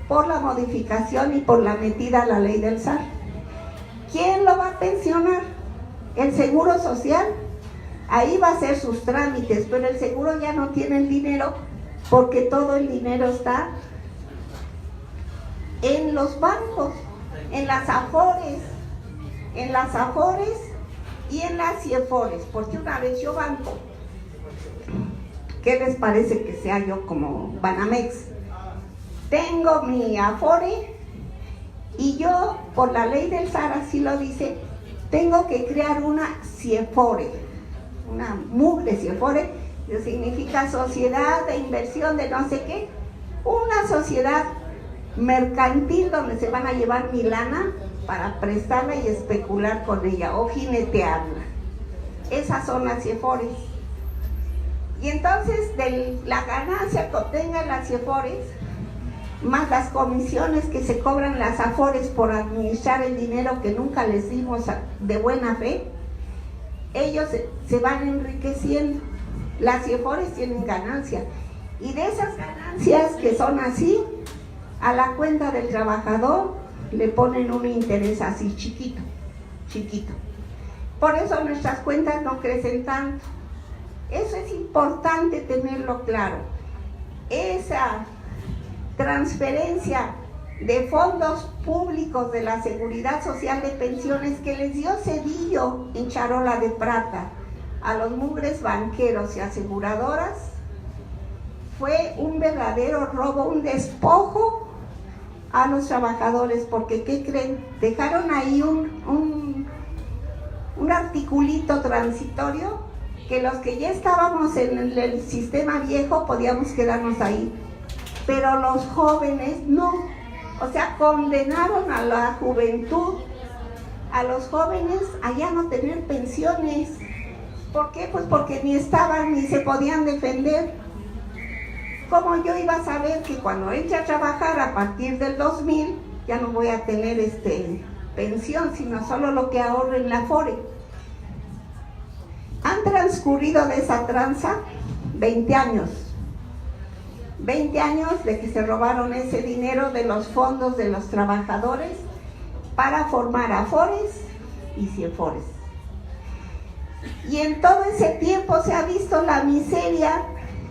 por la modificación y por la metida a la ley del SAR. ¿Quién lo va a pensionar? ¿El Seguro Social? Ahí va a hacer sus trámites, pero el seguro ya no tiene el dinero porque todo el dinero está en los bancos, en las AFORES y en las CIEFORES, porque una vez yo banco, ¿qué les parece que sea yo como Banamex? Tengo mi AFORE y yo, por la ley del SAR, así lo dice, tengo que crear una CIEFORE, una mugre CIEFORE, que significa Sociedad de Inversión de no sé qué, una sociedad mercantil donde se van a llevar mi lana para prestarla y especular con ella o jinetearla. Esas son las CIEFORES. Y entonces de la ganancia que obtengan las CIEFORES, más las comisiones que se cobran las AFORES por administrar el dinero que nunca les dimos de buena fe, ellos se van enriqueciendo. Las CIEFORES tienen ganancia, y de esas ganancias que son así, a la cuenta del trabajador le ponen un interés así chiquito, chiquito. Por eso nuestras cuentas no crecen tanto. Eso es importante tenerlo claro. Esa transferencia de fondos públicos de la Seguridad Social de Pensiones que les dio Cedillo en charola de plata a los mugres banqueros y aseguradoras fue un verdadero robo, un despojo a los trabajadores, porque ¿qué creen? Dejaron ahí un articulito transitorio que los que ya estábamos en el sistema viejo podíamos quedarnos ahí, pero los jóvenes no. O sea, condenaron a la juventud, a los jóvenes a ya no tener pensiones. ¿Por qué? Pues porque ni estaban ni se podían defender. ¿Cómo yo iba a saber que cuando entre a trabajar a partir del 2000 ya no voy a tener pensión, sino solo lo que ahorro en la AFORE? Han transcurrido de esa tranza 20 años. 20 años de que se robaron ese dinero de los fondos de los trabajadores para formar AFORES y CIEFORES. Y en todo ese tiempo se ha visto la miseria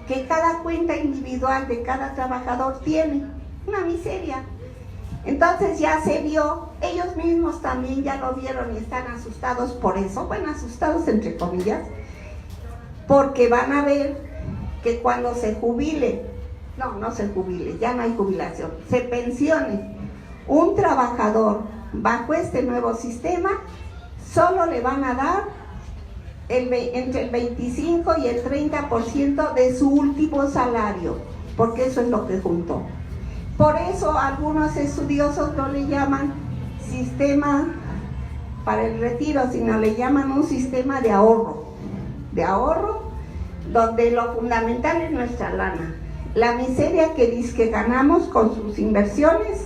que cada cuenta individual de cada trabajador tiene. Una miseria. Entonces ya se vio, ellos mismos también ya lo vieron y están asustados por eso. Bueno, asustados entre comillas, porque van a ver que cuando se jubile no se jubile, ya no hay jubilación, se pensione. Un trabajador bajo este nuevo sistema solo le van a dar entre el 25 y el 30% de su último salario, porque eso es lo que juntó. Por eso algunos estudiosos no le llaman sistema para el retiro, sino le llaman un sistema de ahorro, donde lo fundamental es nuestra lana, la miseria que dice que ganamos con sus inversiones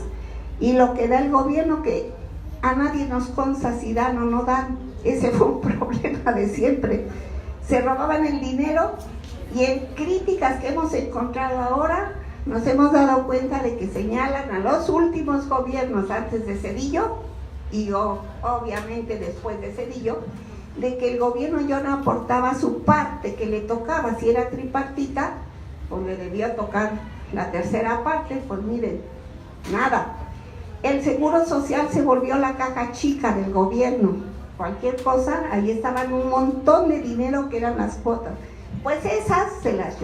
y lo que da el gobierno, que a nadie nos consta si dan o no dan. Ese fue un problema de siempre. Se robaban el dinero, y en críticas que hemos encontrado ahora nos hemos dado cuenta de que señalan a los últimos gobiernos antes de Zedillo y obviamente después de Zedillo, de que el gobierno ya no aportaba su parte que le tocaba. Si era tripartita, pues le debía tocar la tercera parte. Pues miren, nada. El seguro social se volvió la caja chica del gobierno. Cualquier cosa, ahí estaban un montón de dinero que eran las cuotas. Pues esas se las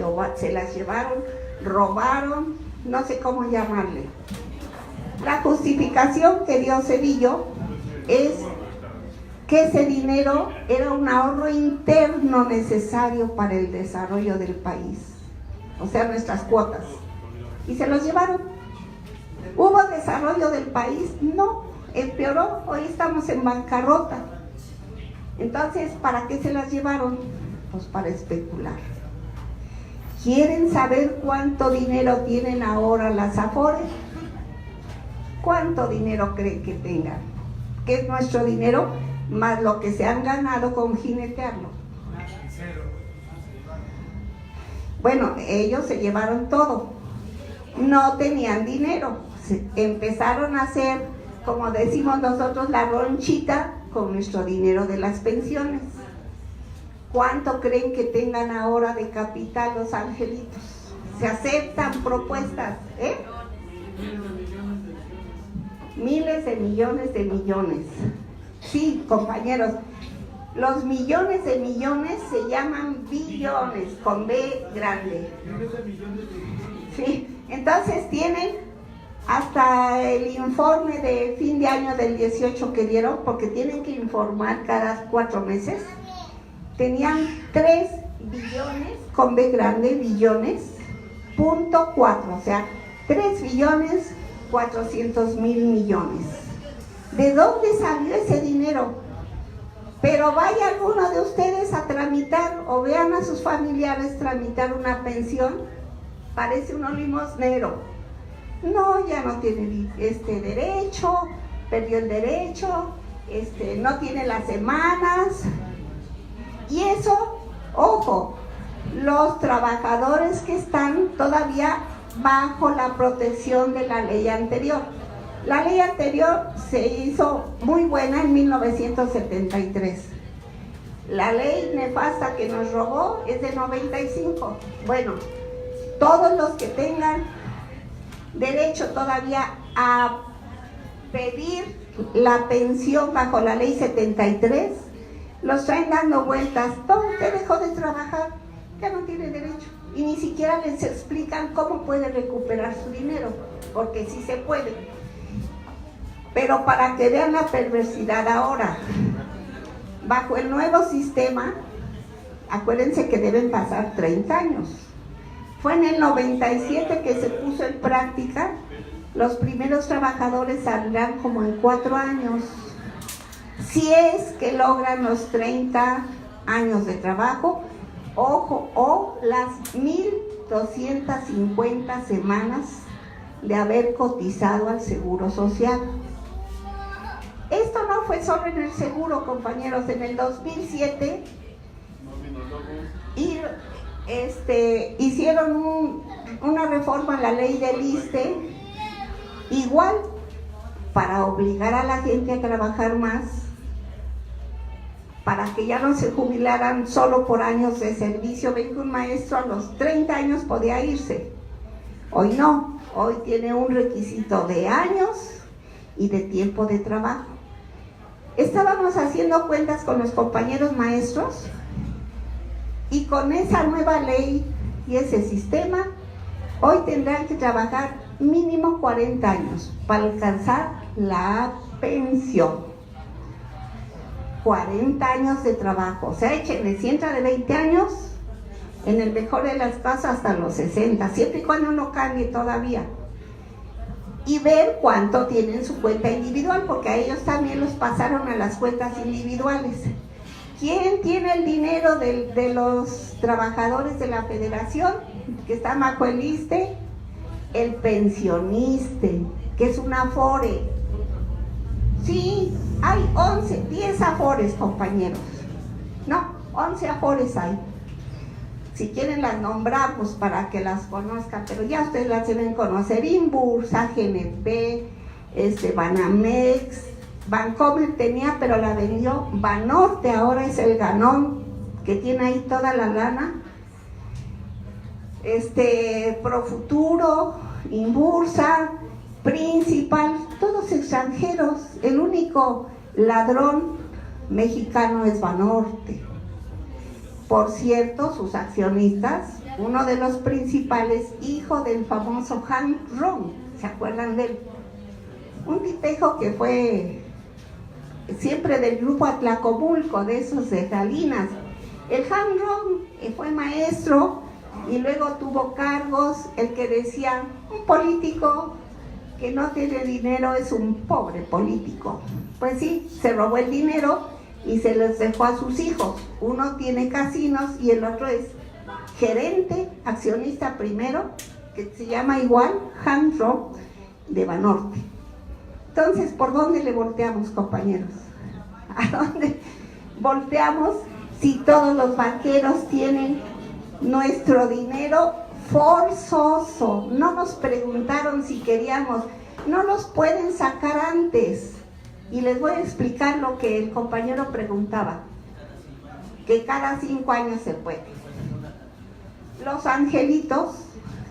llevaron, robaron, no sé cómo llamarle. La justificación que dio Zedillo es que ese dinero era un ahorro interno necesario para el desarrollo del país, o sea, nuestras cuotas, y se los llevaron. ¿Hubo desarrollo del país? No, empeoró, hoy estamos en bancarrota. Entonces, ¿para qué se las llevaron? Pues para especular. ¿Quieren saber cuánto dinero tienen ahora las Afores? ¿Cuánto dinero creen que tengan? ¿Qué es nuestro dinero? Más lo que se han ganado con jinetearlo. Bueno, ellos se llevaron todo. No tenían dinero. Empezaron a hacer, como decimos nosotros, la ronchita con nuestro dinero de las pensiones. ¿Cuánto creen que tengan ahora de capital los angelitos? Se aceptan propuestas, ¿eh? Miles de millones. Sí, compañeros, los millones de millones se llaman billones, con B grande. Sí, entonces tienen hasta el informe de fin de año del 18 que dieron, porque tienen que informar cada 4 meses. Tenían 3 billones, con B grande, billones, .4, o sea, 3.400.000 millones. ¿De dónde salió ese dinero? Pero vaya alguno de ustedes a tramitar, o vean a sus familiares tramitar una pensión, parece uno limosnero. No, ya no tiene derecho, perdió el derecho, no tiene las semanas. Y eso, ojo, los trabajadores que están todavía bajo la protección de la ley anterior. La ley anterior se hizo muy buena en 1973. La ley nefasta que nos robó es de 95. Bueno, todos los que tengan derecho todavía a pedir la pensión bajo la ley 73, los traen dando vueltas. Todo usted dejó de trabajar, ya no tiene derecho. Y ni siquiera les explican cómo puede recuperar su dinero, porque sí se puede. Pero para que vean la perversidad ahora, bajo el nuevo sistema, acuérdense que deben pasar 30 años. Fue en el 97 que se puso en práctica. Los primeros trabajadores saldrán como en 4 años. Si es que logran los 30 años de trabajo, ojo, o las 1.250 semanas de haber cotizado al Seguro Social. Esto no fue solo en el seguro, compañeros. En el 2007 hicieron una reforma a la ley del ISSSTE, igual, para obligar a la gente a trabajar más, para que ya no se jubilaran solo por años de servicio. Ven que un maestro a los 30 años podía irse. Hoy no, hoy tiene un requisito de años y de tiempo de trabajo. Estábamos haciendo cuentas con los compañeros maestros y con esa nueva ley y ese sistema hoy tendrán que trabajar mínimo 40 años para alcanzar la pensión. 40 años de trabajo, o sea, échenle, si entra de 20 años, en el mejor de las casas hasta los 60, siempre y cuando no cambie todavía. Y ver cuánto tienen su cuenta individual, porque a ellos también los pasaron a las cuentas individuales. ¿Quién tiene el dinero de los trabajadores de la federación? Que está bajo el ISSSTE, el pensionista, que es un afore. Sí, hay 10 afores, compañeros. No, 11 afores hay. Si quieren las nombramos para que las conozcan, pero ya ustedes las deben conocer. Inbursa, GNP, Banamex, Bancomer tenía, pero la vendió. Banorte ahora es el ganón, que tiene ahí toda la lana. Profuturo, Inbursa, Principal, todos extranjeros. El único ladrón mexicano es Banorte. Por cierto, sus accionistas, uno de los principales, hijo del famoso Hank Ron, ¿se acuerdan de él? Un tipejo que fue siempre del grupo Atlacomulco, de esos de Salinas. El Hank Ron fue maestro y luego tuvo cargos. El que decía, un político que no tiene dinero es un pobre político. Pues sí, se robó el dinero y se los dejó a sus hijos. Uno tiene casinos y el otro es gerente, accionista primero, que se llama igual, Hank Ron, de Banorte. Entonces, ¿por dónde le volteamos, compañeros? ¿A dónde volteamos si todos los banqueros tienen nuestro dinero forzoso? No nos preguntaron si queríamos, no los pueden sacar antes. Y les voy a explicar lo que el compañero preguntaba, que cada 5 años se puede. Los angelitos,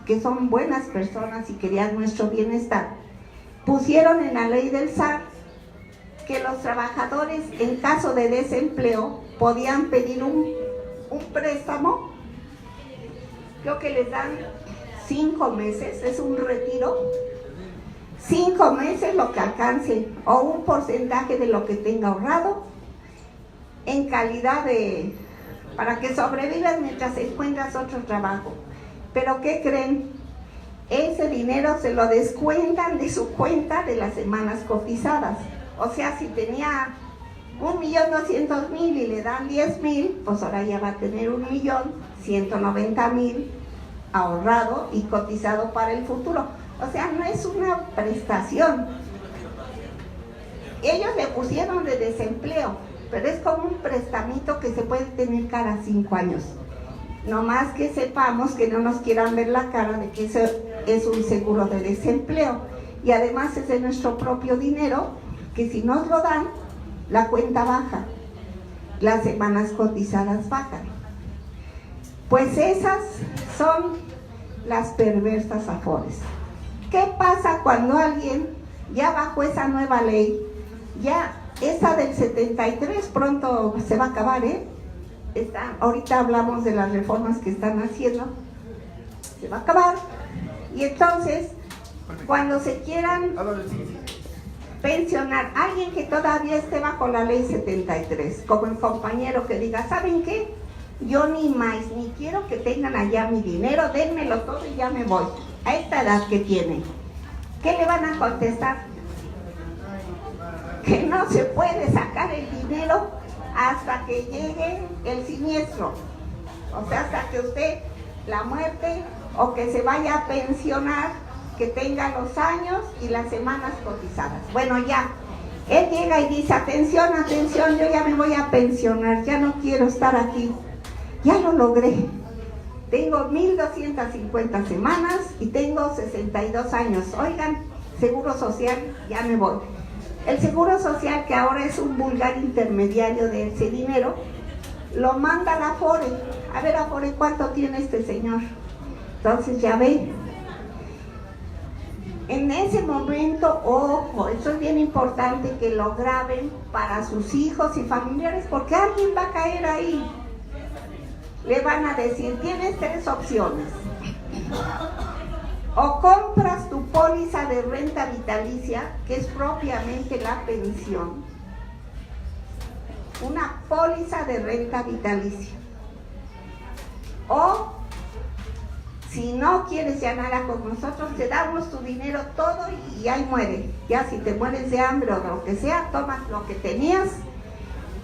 que son buenas personas y querían nuestro bienestar, pusieron en la ley del SAR que los trabajadores en caso de desempleo podían pedir un préstamo. Creo que les dan 5 meses, es un retiro. 5 meses lo que alcance, o un porcentaje de lo que tenga ahorrado, en calidad de, para que sobrevivas mientras encuentras otro trabajo. Pero ¿qué creen? Ese dinero se lo descuentan de su cuenta de las semanas cotizadas. O sea, si tenía 1.200.000 y le dan 10.000, pues ahora ya va a tener 1.190.000 ahorrado y cotizado para el futuro. O sea, no es una prestación. Ellos le pusieron de desempleo, pero es como un prestamito que se puede tener cada 5 años. No más que sepamos que no nos quieran ver la cara de que eso es un seguro de desempleo. Y además es de nuestro propio dinero, que si nos lo dan, la cuenta baja, las semanas cotizadas bajan. Pues esas son las perversas afores. ¿Qué pasa cuando alguien, ya bajo esa nueva ley, ya esa del 73 pronto se va a acabar, ahorita hablamos de las reformas que están haciendo, se va a acabar, y entonces, cuando se quieran pensionar a alguien que todavía esté bajo la ley 73, como el compañero que diga, ¿saben qué? Yo ni quiero que tengan allá mi dinero, dénmelo todo y ya me voy. A esta edad que tienen, ¿qué le van a contestar? Que no se puede sacar el dinero hasta que llegue el siniestro. O sea, hasta que usted, la muerte, o que se vaya a pensionar, que tenga los años y las semanas cotizadas. Bueno, ya, él llega y dice, atención, atención, yo ya me voy a pensionar, ya no quiero estar aquí. Ya lo logré. Tengo 1.250 semanas y tengo 62 años. Oigan, Seguro Social, ya me voy. El Seguro Social, que ahora es un vulgar intermediario de ese dinero, lo manda a la Afore. A ver, Afore, ¿cuánto tiene este señor? Entonces ya ve. En ese momento, ojo, eso es bien importante que lo graben para sus hijos y familiares, porque alguien va a caer ahí. Le van a decir, tienes 3 opciones. O compras tu póliza de renta vitalicia, que es propiamente la pensión, una póliza de renta vitalicia. O si no quieres ya nada con nosotros, te damos tu dinero todo y ahí muere. Ya si te mueres de hambre o de lo que sea, tomas lo que tenías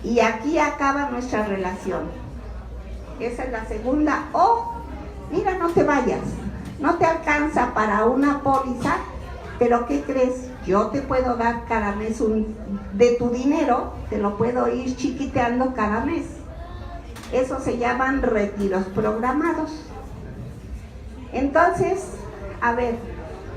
y aquí acaba nuestra relación. Esa es la segunda. O, mira, no te vayas, no te alcanza para una póliza, pero ¿qué crees? Yo te puedo dar cada mes de tu dinero, te lo puedo ir chiquiteando cada mes. Eso se llaman retiros programados. Entonces, a ver,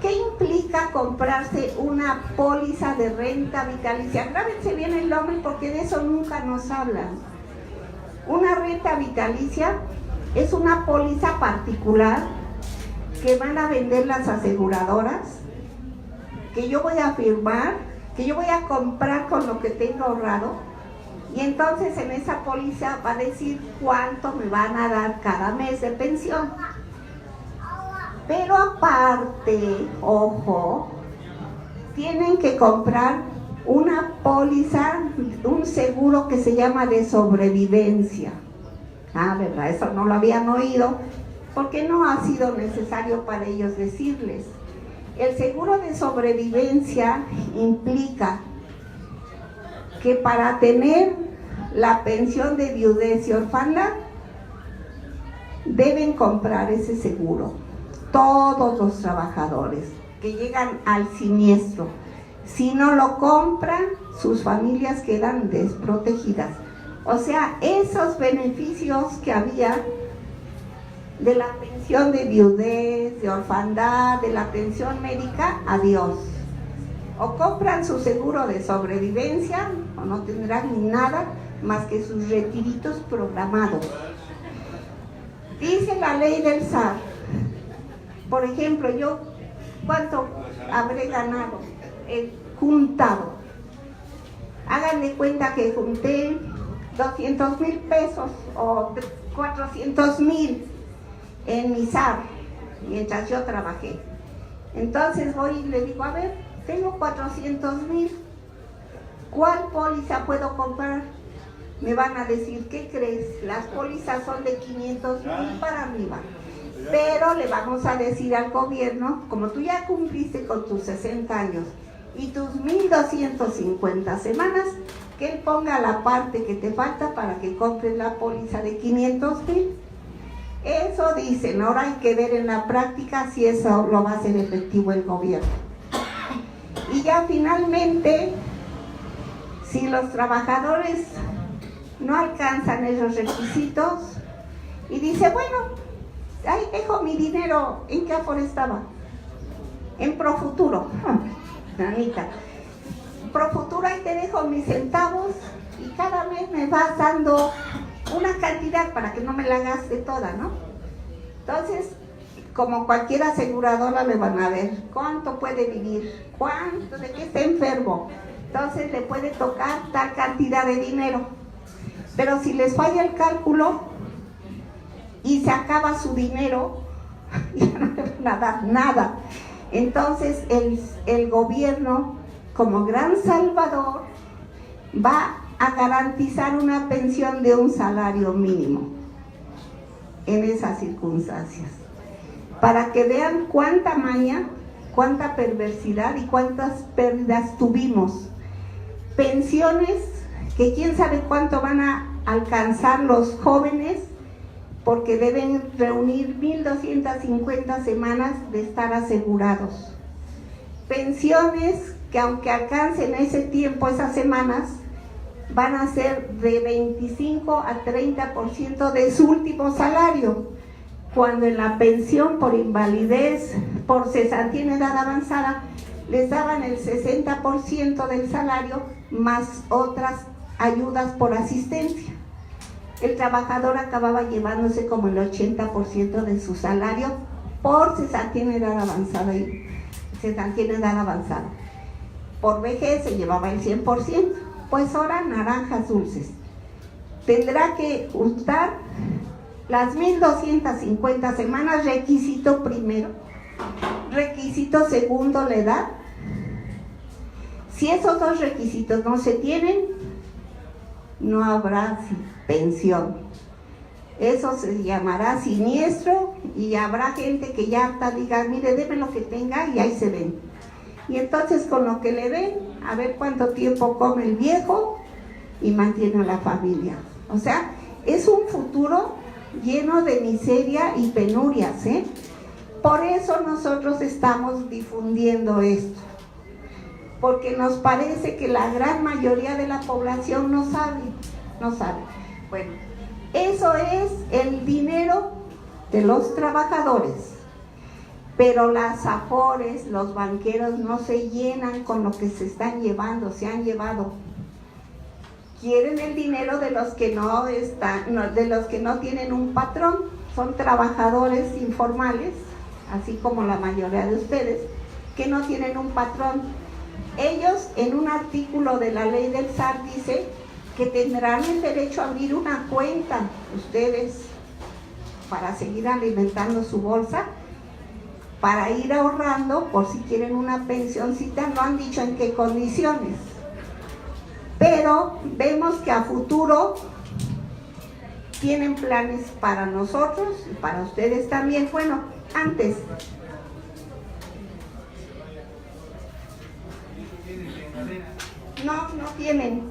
¿qué implica comprarse una póliza de renta vitalicia? Grábense bien el nombre porque de eso nunca nos hablan. Una renta vitalicia es una póliza particular que van a vender las aseguradoras, que yo voy a firmar, que yo voy a comprar con lo que tengo ahorrado, y entonces en esa póliza va a decir cuánto me van a dar cada mes de pensión. Pero aparte, ojo, tienen que comprar una póliza, un seguro que se llama de sobrevivencia. Ah, ¿verdad? Eso no lo habían oído, porque no ha sido necesario para ellos decirles. El seguro de sobrevivencia implica que para tener la pensión de viudez y orfandad, deben comprar ese seguro. Todos los trabajadores que llegan al siniestro, si no lo compran, sus familias quedan desprotegidas. O sea, esos beneficios que había de la pensión de viudez, de orfandad, de la pensión médica, adiós. O compran su seguro de sobrevivencia, o no tendrán ni nada más que sus retiritos programados. Dice la ley del SAR, por ejemplo, yo, ¿cuánto habré ganado? Juntado. Hagan de cuenta que junté 200,000 pesos o 400,000 en mi SAR, mientras yo trabajé. Entonces voy y le digo, a ver, tengo 400,000, ¿cuál póliza puedo comprar? Me van a decir, ¿qué crees? Las pólizas son de 500,000 para arriba. Pero le vamos a decir al gobierno, como tú ya cumpliste con tus 60 años y tus 1,250 semanas, que él ponga la parte que te falta para que compres la póliza de 500,000. Eso dicen, ahora hay que ver en la práctica si eso lo va a hacer efectivo el gobierno. Y ya finalmente, si los trabajadores no alcanzan esos requisitos y dice, bueno, ahí dejo mi dinero, ¿en qué aforo estaba? En Profuturo. Nanita, Profuturo, ahí te dejo mis centavos y cada mes me vas dando una cantidad para que no me la gaste toda, ¿no? Entonces, como cualquier aseguradora le van a ver cuánto puede vivir, cuánto, de qué está enfermo. Entonces le puede tocar tal cantidad de dinero. Pero si les falla el cálculo y se acaba su dinero, ya no le van a dar nada. Entonces el gobierno, como gran salvador, va a garantizar una pensión de un salario mínimo en esas circunstancias, para que vean cuánta maña, cuánta perversidad y cuántas pérdidas tuvimos. Pensiones que quién sabe cuánto van a alcanzar los jóvenes, porque deben reunir 1,250 semanas de estar asegurados. Pensiones que aunque alcancen ese tiempo, esas semanas, van a ser de 25 a 30% de su último salario, cuando en la pensión por invalidez, por cesantía en edad avanzada, les daban el 60% del salario más otras ayudas por asistencia. El trabajador acababa llevándose como el 80% de su salario por cesantía en edad avanzada y cesantía en edad avanzada. Por vejez se llevaba el 100%. Pues ahora naranjas dulces. Tendrá que juntar las 1,250 semanas, requisito primero, Requisito segundo, la edad. Si esos dos requisitos no se tienen, no habrá pensión. Eso se llamará siniestro y habrá gente que ya harta diga, mire, deme lo que tenga y ahí se ven. Y entonces con lo que le den, a ver cuánto tiempo come el viejo y mantiene a la familia. O sea, es un futuro lleno de miseria y penurias, ¿eh? Por eso nosotros estamos difundiendo esto, porque nos parece que la gran mayoría de la población no sabe. Bueno, eso es el dinero de los trabajadores, pero las afores, los banqueros no se llenan con lo que se están llevando, se han llevado. Quieren el dinero de los que de los que no tienen un patrón, son trabajadores informales, así como la mayoría de ustedes, que no tienen un patrón. Ellos, en un artículo de la ley del SAR, dice que tendrán el derecho a abrir una cuenta, ustedes, para seguir alimentando su bolsa, para ir ahorrando por si quieren una pensioncita, no han dicho en qué condiciones. Pero vemos que a futuro tienen planes para nosotros y para ustedes también. Bueno, antes. No tienen.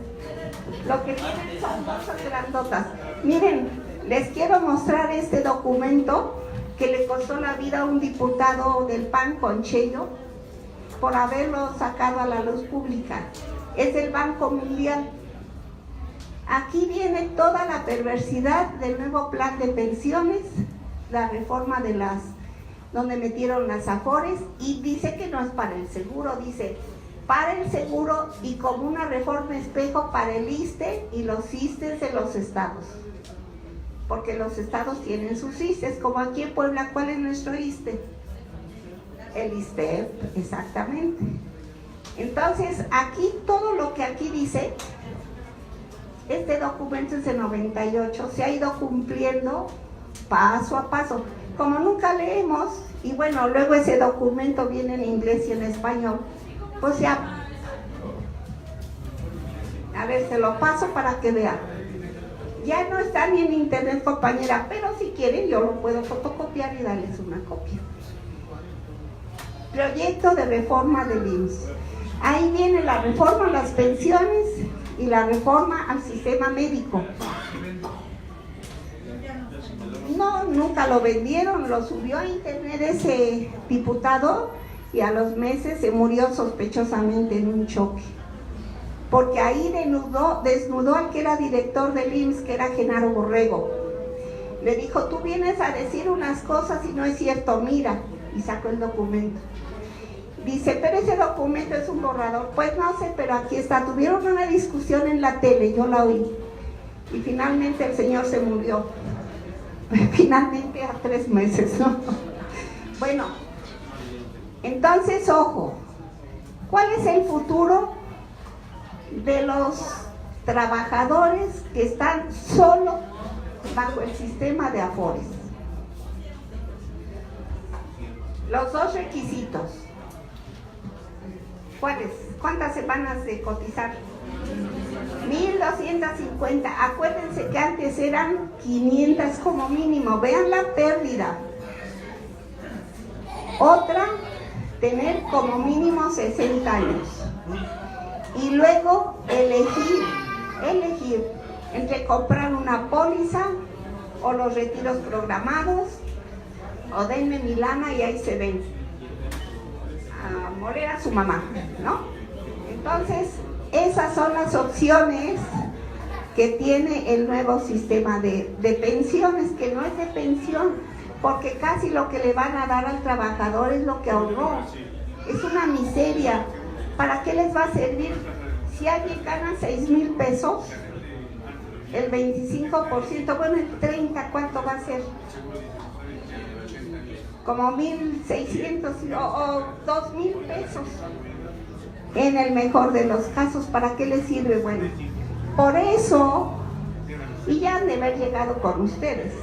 Lo que tienen son bolsas grandotas. Miren, les quiero mostrar este documento que le costó la vida a un diputado del PAN, Conchello, por haberlo sacado a la luz pública. Es del Banco Mundial. Aquí viene toda la perversidad del nuevo plan de pensiones, la reforma de donde metieron las afores, y dice que no es para el seguro, dice para el seguro y como una reforma espejo para el ISSSTE y los ISSSTEs de los estados, porque los estados tienen sus ISSSTEs, como aquí en Puebla. ¿Cuál es nuestro ISSSTE? El ISSSTEP, exactamente. Entonces, aquí todo lo que aquí dice, este documento es de 98, se ha ido cumpliendo paso a paso. Como nunca leemos, y bueno, luego ese documento viene en inglés y en español, pues ya, a ver, se lo paso para que vean. Ya no está ni en internet, compañera, pero si quieren yo lo puedo fotocopiar y darles una copia. Proyecto de reforma del IMSS. Ahí viene la reforma a las pensiones y la reforma al sistema médico. No, nunca lo vendieron, lo subió a internet ese diputado y a los meses se murió sospechosamente en un choque. Porque ahí desnudó al que era director del IMSS, que era Genaro Borrego. Le dijo, tú vienes a decir unas cosas y no es cierto, mira, y sacó el documento. Dice, pero ese documento es un borrador. Pues no sé, pero aquí está. Tuvieron una discusión en la tele, yo la oí. Y finalmente el señor se murió. Finalmente a 3 meses, ¿no? Bueno, entonces, ojo. ¿Cuál es el futuro de los trabajadores que están solo bajo el sistema de afores? Los dos requisitos. ¿Cuáles? ¿Cuántas semanas de cotizar? 1,250. Acuérdense que antes eran 500 como mínimo. Vean la pérdida. Otra, tener como mínimo 60 años. Y luego elegir entre comprar una póliza o los retiros programados, o denme mi lana y ahí se ven. A morir a su mamá, ¿no? Entonces, esas son las opciones que tiene el nuevo sistema de pensiones, que no es de pensión, porque casi lo que le van a dar al trabajador es lo que ahorró. Es una miseria. ¿Para qué les va a servir? Si alguien gana 6,000 pesos, el 25%, bueno, el 30%, ¿cuánto va a ser? Como 1,600 o 2,000 pesos. En el mejor de los casos, ¿para qué les sirve? Bueno, por eso, y ya han de haber llegado con ustedes,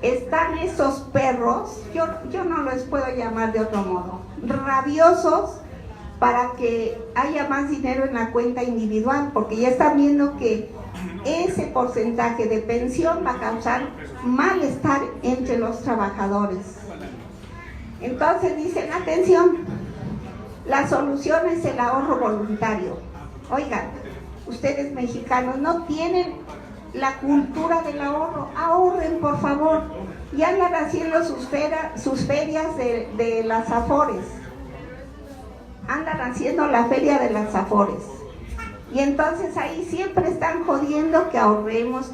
están esos perros, yo no los puedo llamar de otro modo, rabiosos para que haya más dinero en la cuenta individual, porque ya están viendo que ese porcentaje de pensión va a causar malestar entre los trabajadores. Entonces dicen, atención, la solución es el ahorro voluntario. Oigan, ustedes mexicanos no tienen la cultura del ahorro, ahorren por favor, y andan haciendo sus ferias de las Afores, andan haciendo la feria de las Afores, y entonces ahí siempre están jodiendo que ahorremos,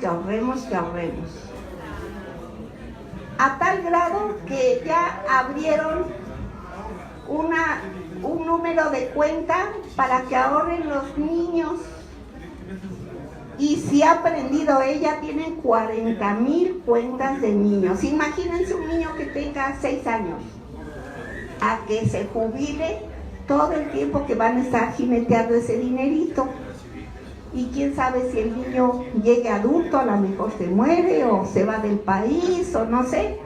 a tal grado que ya abrieron un número de cuenta para que ahorren los niños. Y si ha aprendido ella, tiene 40,000 cuentas de niños. Imagínense un niño que tenga 6 años, a que se jubile todo el tiempo que van a estar jineteando ese dinerito. Y quién sabe si el niño llegue adulto, a lo mejor se muere o se va del país o no sé.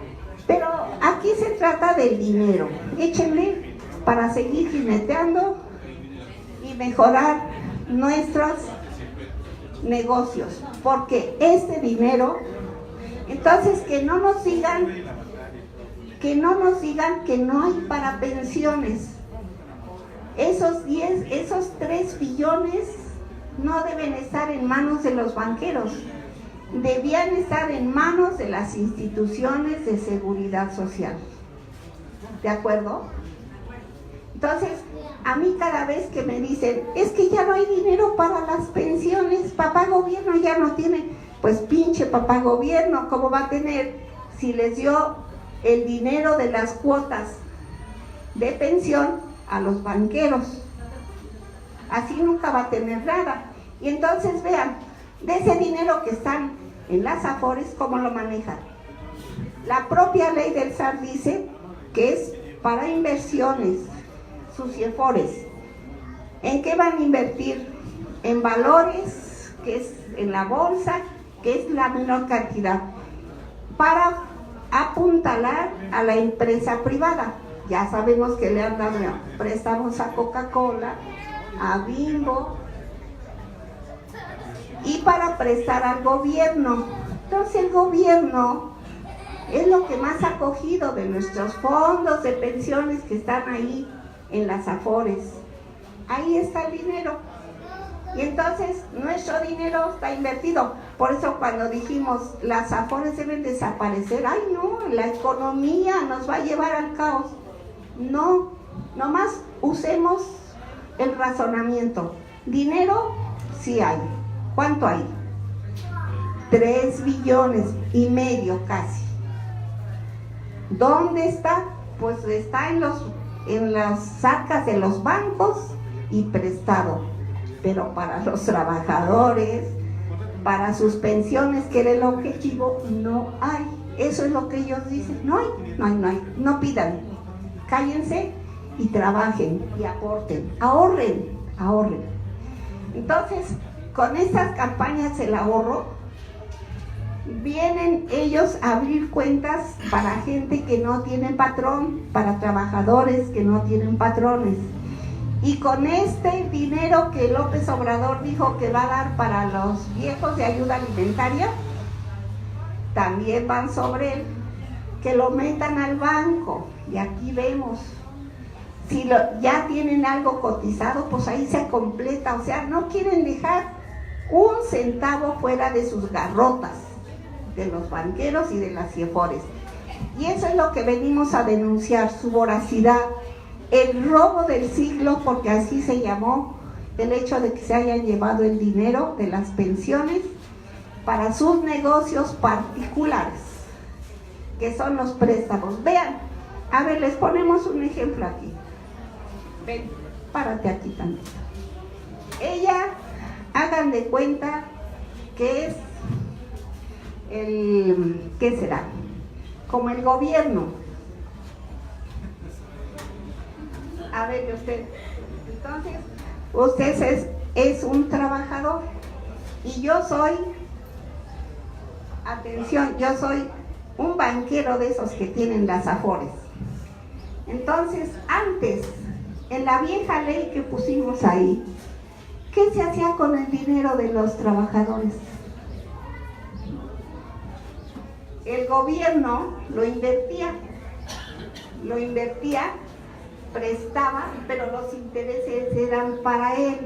Pero aquí se trata del dinero. Échenle para seguir jineteando y mejorar nuestros negocios, porque este dinero, entonces que no nos digan que no hay para pensiones. Esos 3 billones no deben estar en manos de los banqueros, debían estar en manos de las instituciones de seguridad social. ¿De acuerdo? Entonces, a mí cada vez que me dicen, es que ya no hay dinero para las pensiones, papá gobierno ya no tiene, pues pinche papá gobierno, ¿cómo va a tener si les dio el dinero de las cuotas de pensión a los banqueros? Así nunca va a tener nada. Y entonces vean, de ese dinero que están en las Afores, ¿cómo lo manejan? La propia ley del SAR dice que es para inversiones, sus CIEFORES. ¿En qué van a invertir? En valores, que es en la bolsa, que es la menor cantidad, para apuntalar a la empresa privada. Ya sabemos que le han dado préstamos a Coca-Cola, a Bimbo, y para prestar al gobierno. Entonces el gobierno es lo que más ha cogido de nuestros fondos de pensiones que están ahí en las Afores. Ahí está el dinero. Y entonces nuestro dinero está invertido. Por eso cuando dijimos las Afores deben desaparecer, ay no, la economía nos va a llevar al caos. No, nomás usemos el razonamiento. Dinero sí hay. ¿Cuánto hay? 3,5 billones casi. ¿Dónde está? Pues está en las arcas de los bancos y prestado, pero para los trabajadores, para sus pensiones, que era el objetivo, no hay. Eso es lo que ellos dicen, no hay, no pidan, cállense y trabajen y aporten, ahorren. Entonces, con estas campañas del ahorro, vienen ellos a abrir cuentas para gente que no tiene patrón, para trabajadores que no tienen patrones. Y con este dinero que López Obrador dijo que va a dar para los viejos de ayuda alimentaria, también van sobre él, que lo metan al banco. Y aquí vemos, si ya tienen algo cotizado, pues ahí se completa. O sea, no quieren dejar un centavo fuera de sus garrotas, de los banqueros y de las CIEFORES. Y eso es lo que venimos a denunciar, su voracidad, el robo del siglo, porque así se llamó el hecho de que se hayan llevado el dinero de las pensiones para sus negocios particulares, que son los préstamos. Vean, a ver, les ponemos un ejemplo aquí. Ven, párate aquí tantito. Ella, hagan de cuenta que es ¿qué será? Como el gobierno. A ver, usted, entonces, usted es un trabajador y yo soy, atención, yo soy un banquero de esos que tienen las Afores. Entonces, antes, en la vieja ley que pusimos ahí, ¿qué se hacía con el dinero de los trabajadores? El gobierno lo invertía, prestaba, pero los intereses eran para él.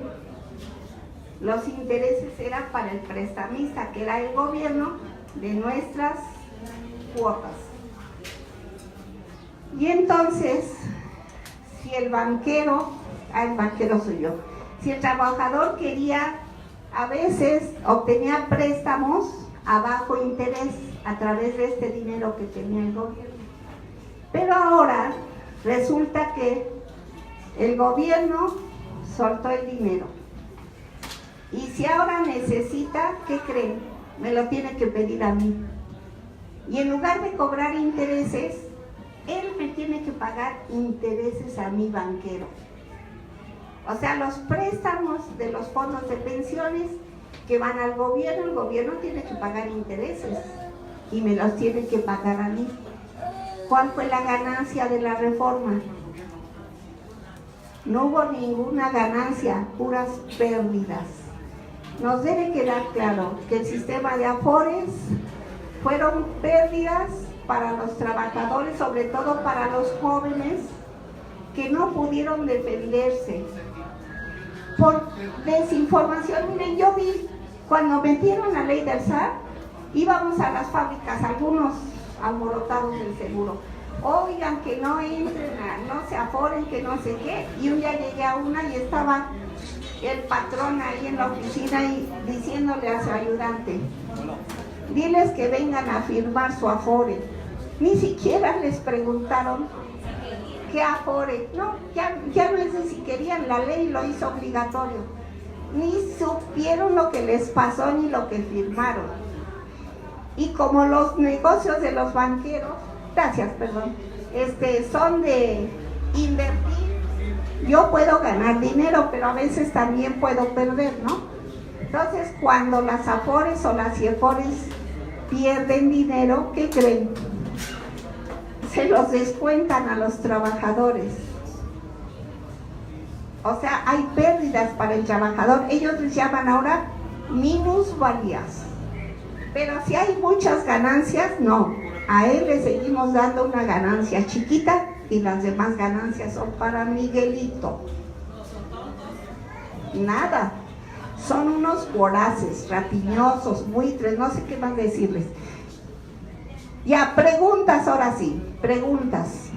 Los intereses eran para el prestamista, que era el gobierno, de nuestras cuotas. Y entonces, si el banquero soy yo, si el trabajador quería, a veces obtenía préstamos a bajo interés a través de este dinero que tenía el gobierno. Pero ahora resulta que el gobierno soltó el dinero. Y si ahora necesita, ¿qué creen? Me lo tiene que pedir a mí. Y en lugar de cobrar intereses, él me tiene que pagar intereses a mi banquero. O sea, los préstamos de los fondos de pensiones que van al gobierno, el gobierno tiene que pagar intereses y me los tiene que pagar a mí. ¿Cuál fue la ganancia de la reforma? No hubo ninguna ganancia, puras pérdidas. Nos debe quedar claro que el sistema de Afores fueron pérdidas para los trabajadores, sobre todo para los jóvenes que no pudieron defenderse por desinformación. Miren, yo vi cuando metieron la ley del SAT, íbamos a las fábricas, algunos alborotados del seguro, oigan que no entren, no se aforen, que no sé qué, y un día llegué a una y estaba el patrón ahí en la oficina y diciéndole a su ayudante, diles que vengan a firmar su afore. Ni siquiera les preguntaron qué afore. No, ya no es de si querían, la ley lo hizo obligatorio. Ni supieron lo que les pasó ni lo que firmaron. Y como los negocios de los banqueros, son de invertir, yo puedo ganar dinero, pero a veces también puedo perder, ¿no? Entonces, cuando las Afores o las CIEFORES pierden dinero, ¿qué creen? Se los descuentan a los trabajadores. O sea, hay pérdidas para el trabajador. Ellos les llaman ahora minusvalías. Pero si hay muchas ganancias, no. A él le seguimos dando una ganancia chiquita y las demás ganancias son para Miguelito. Nada. Son unos voraces, rapiñosos, buitres, no sé qué más decirles. Ya, preguntas ahora sí, preguntas.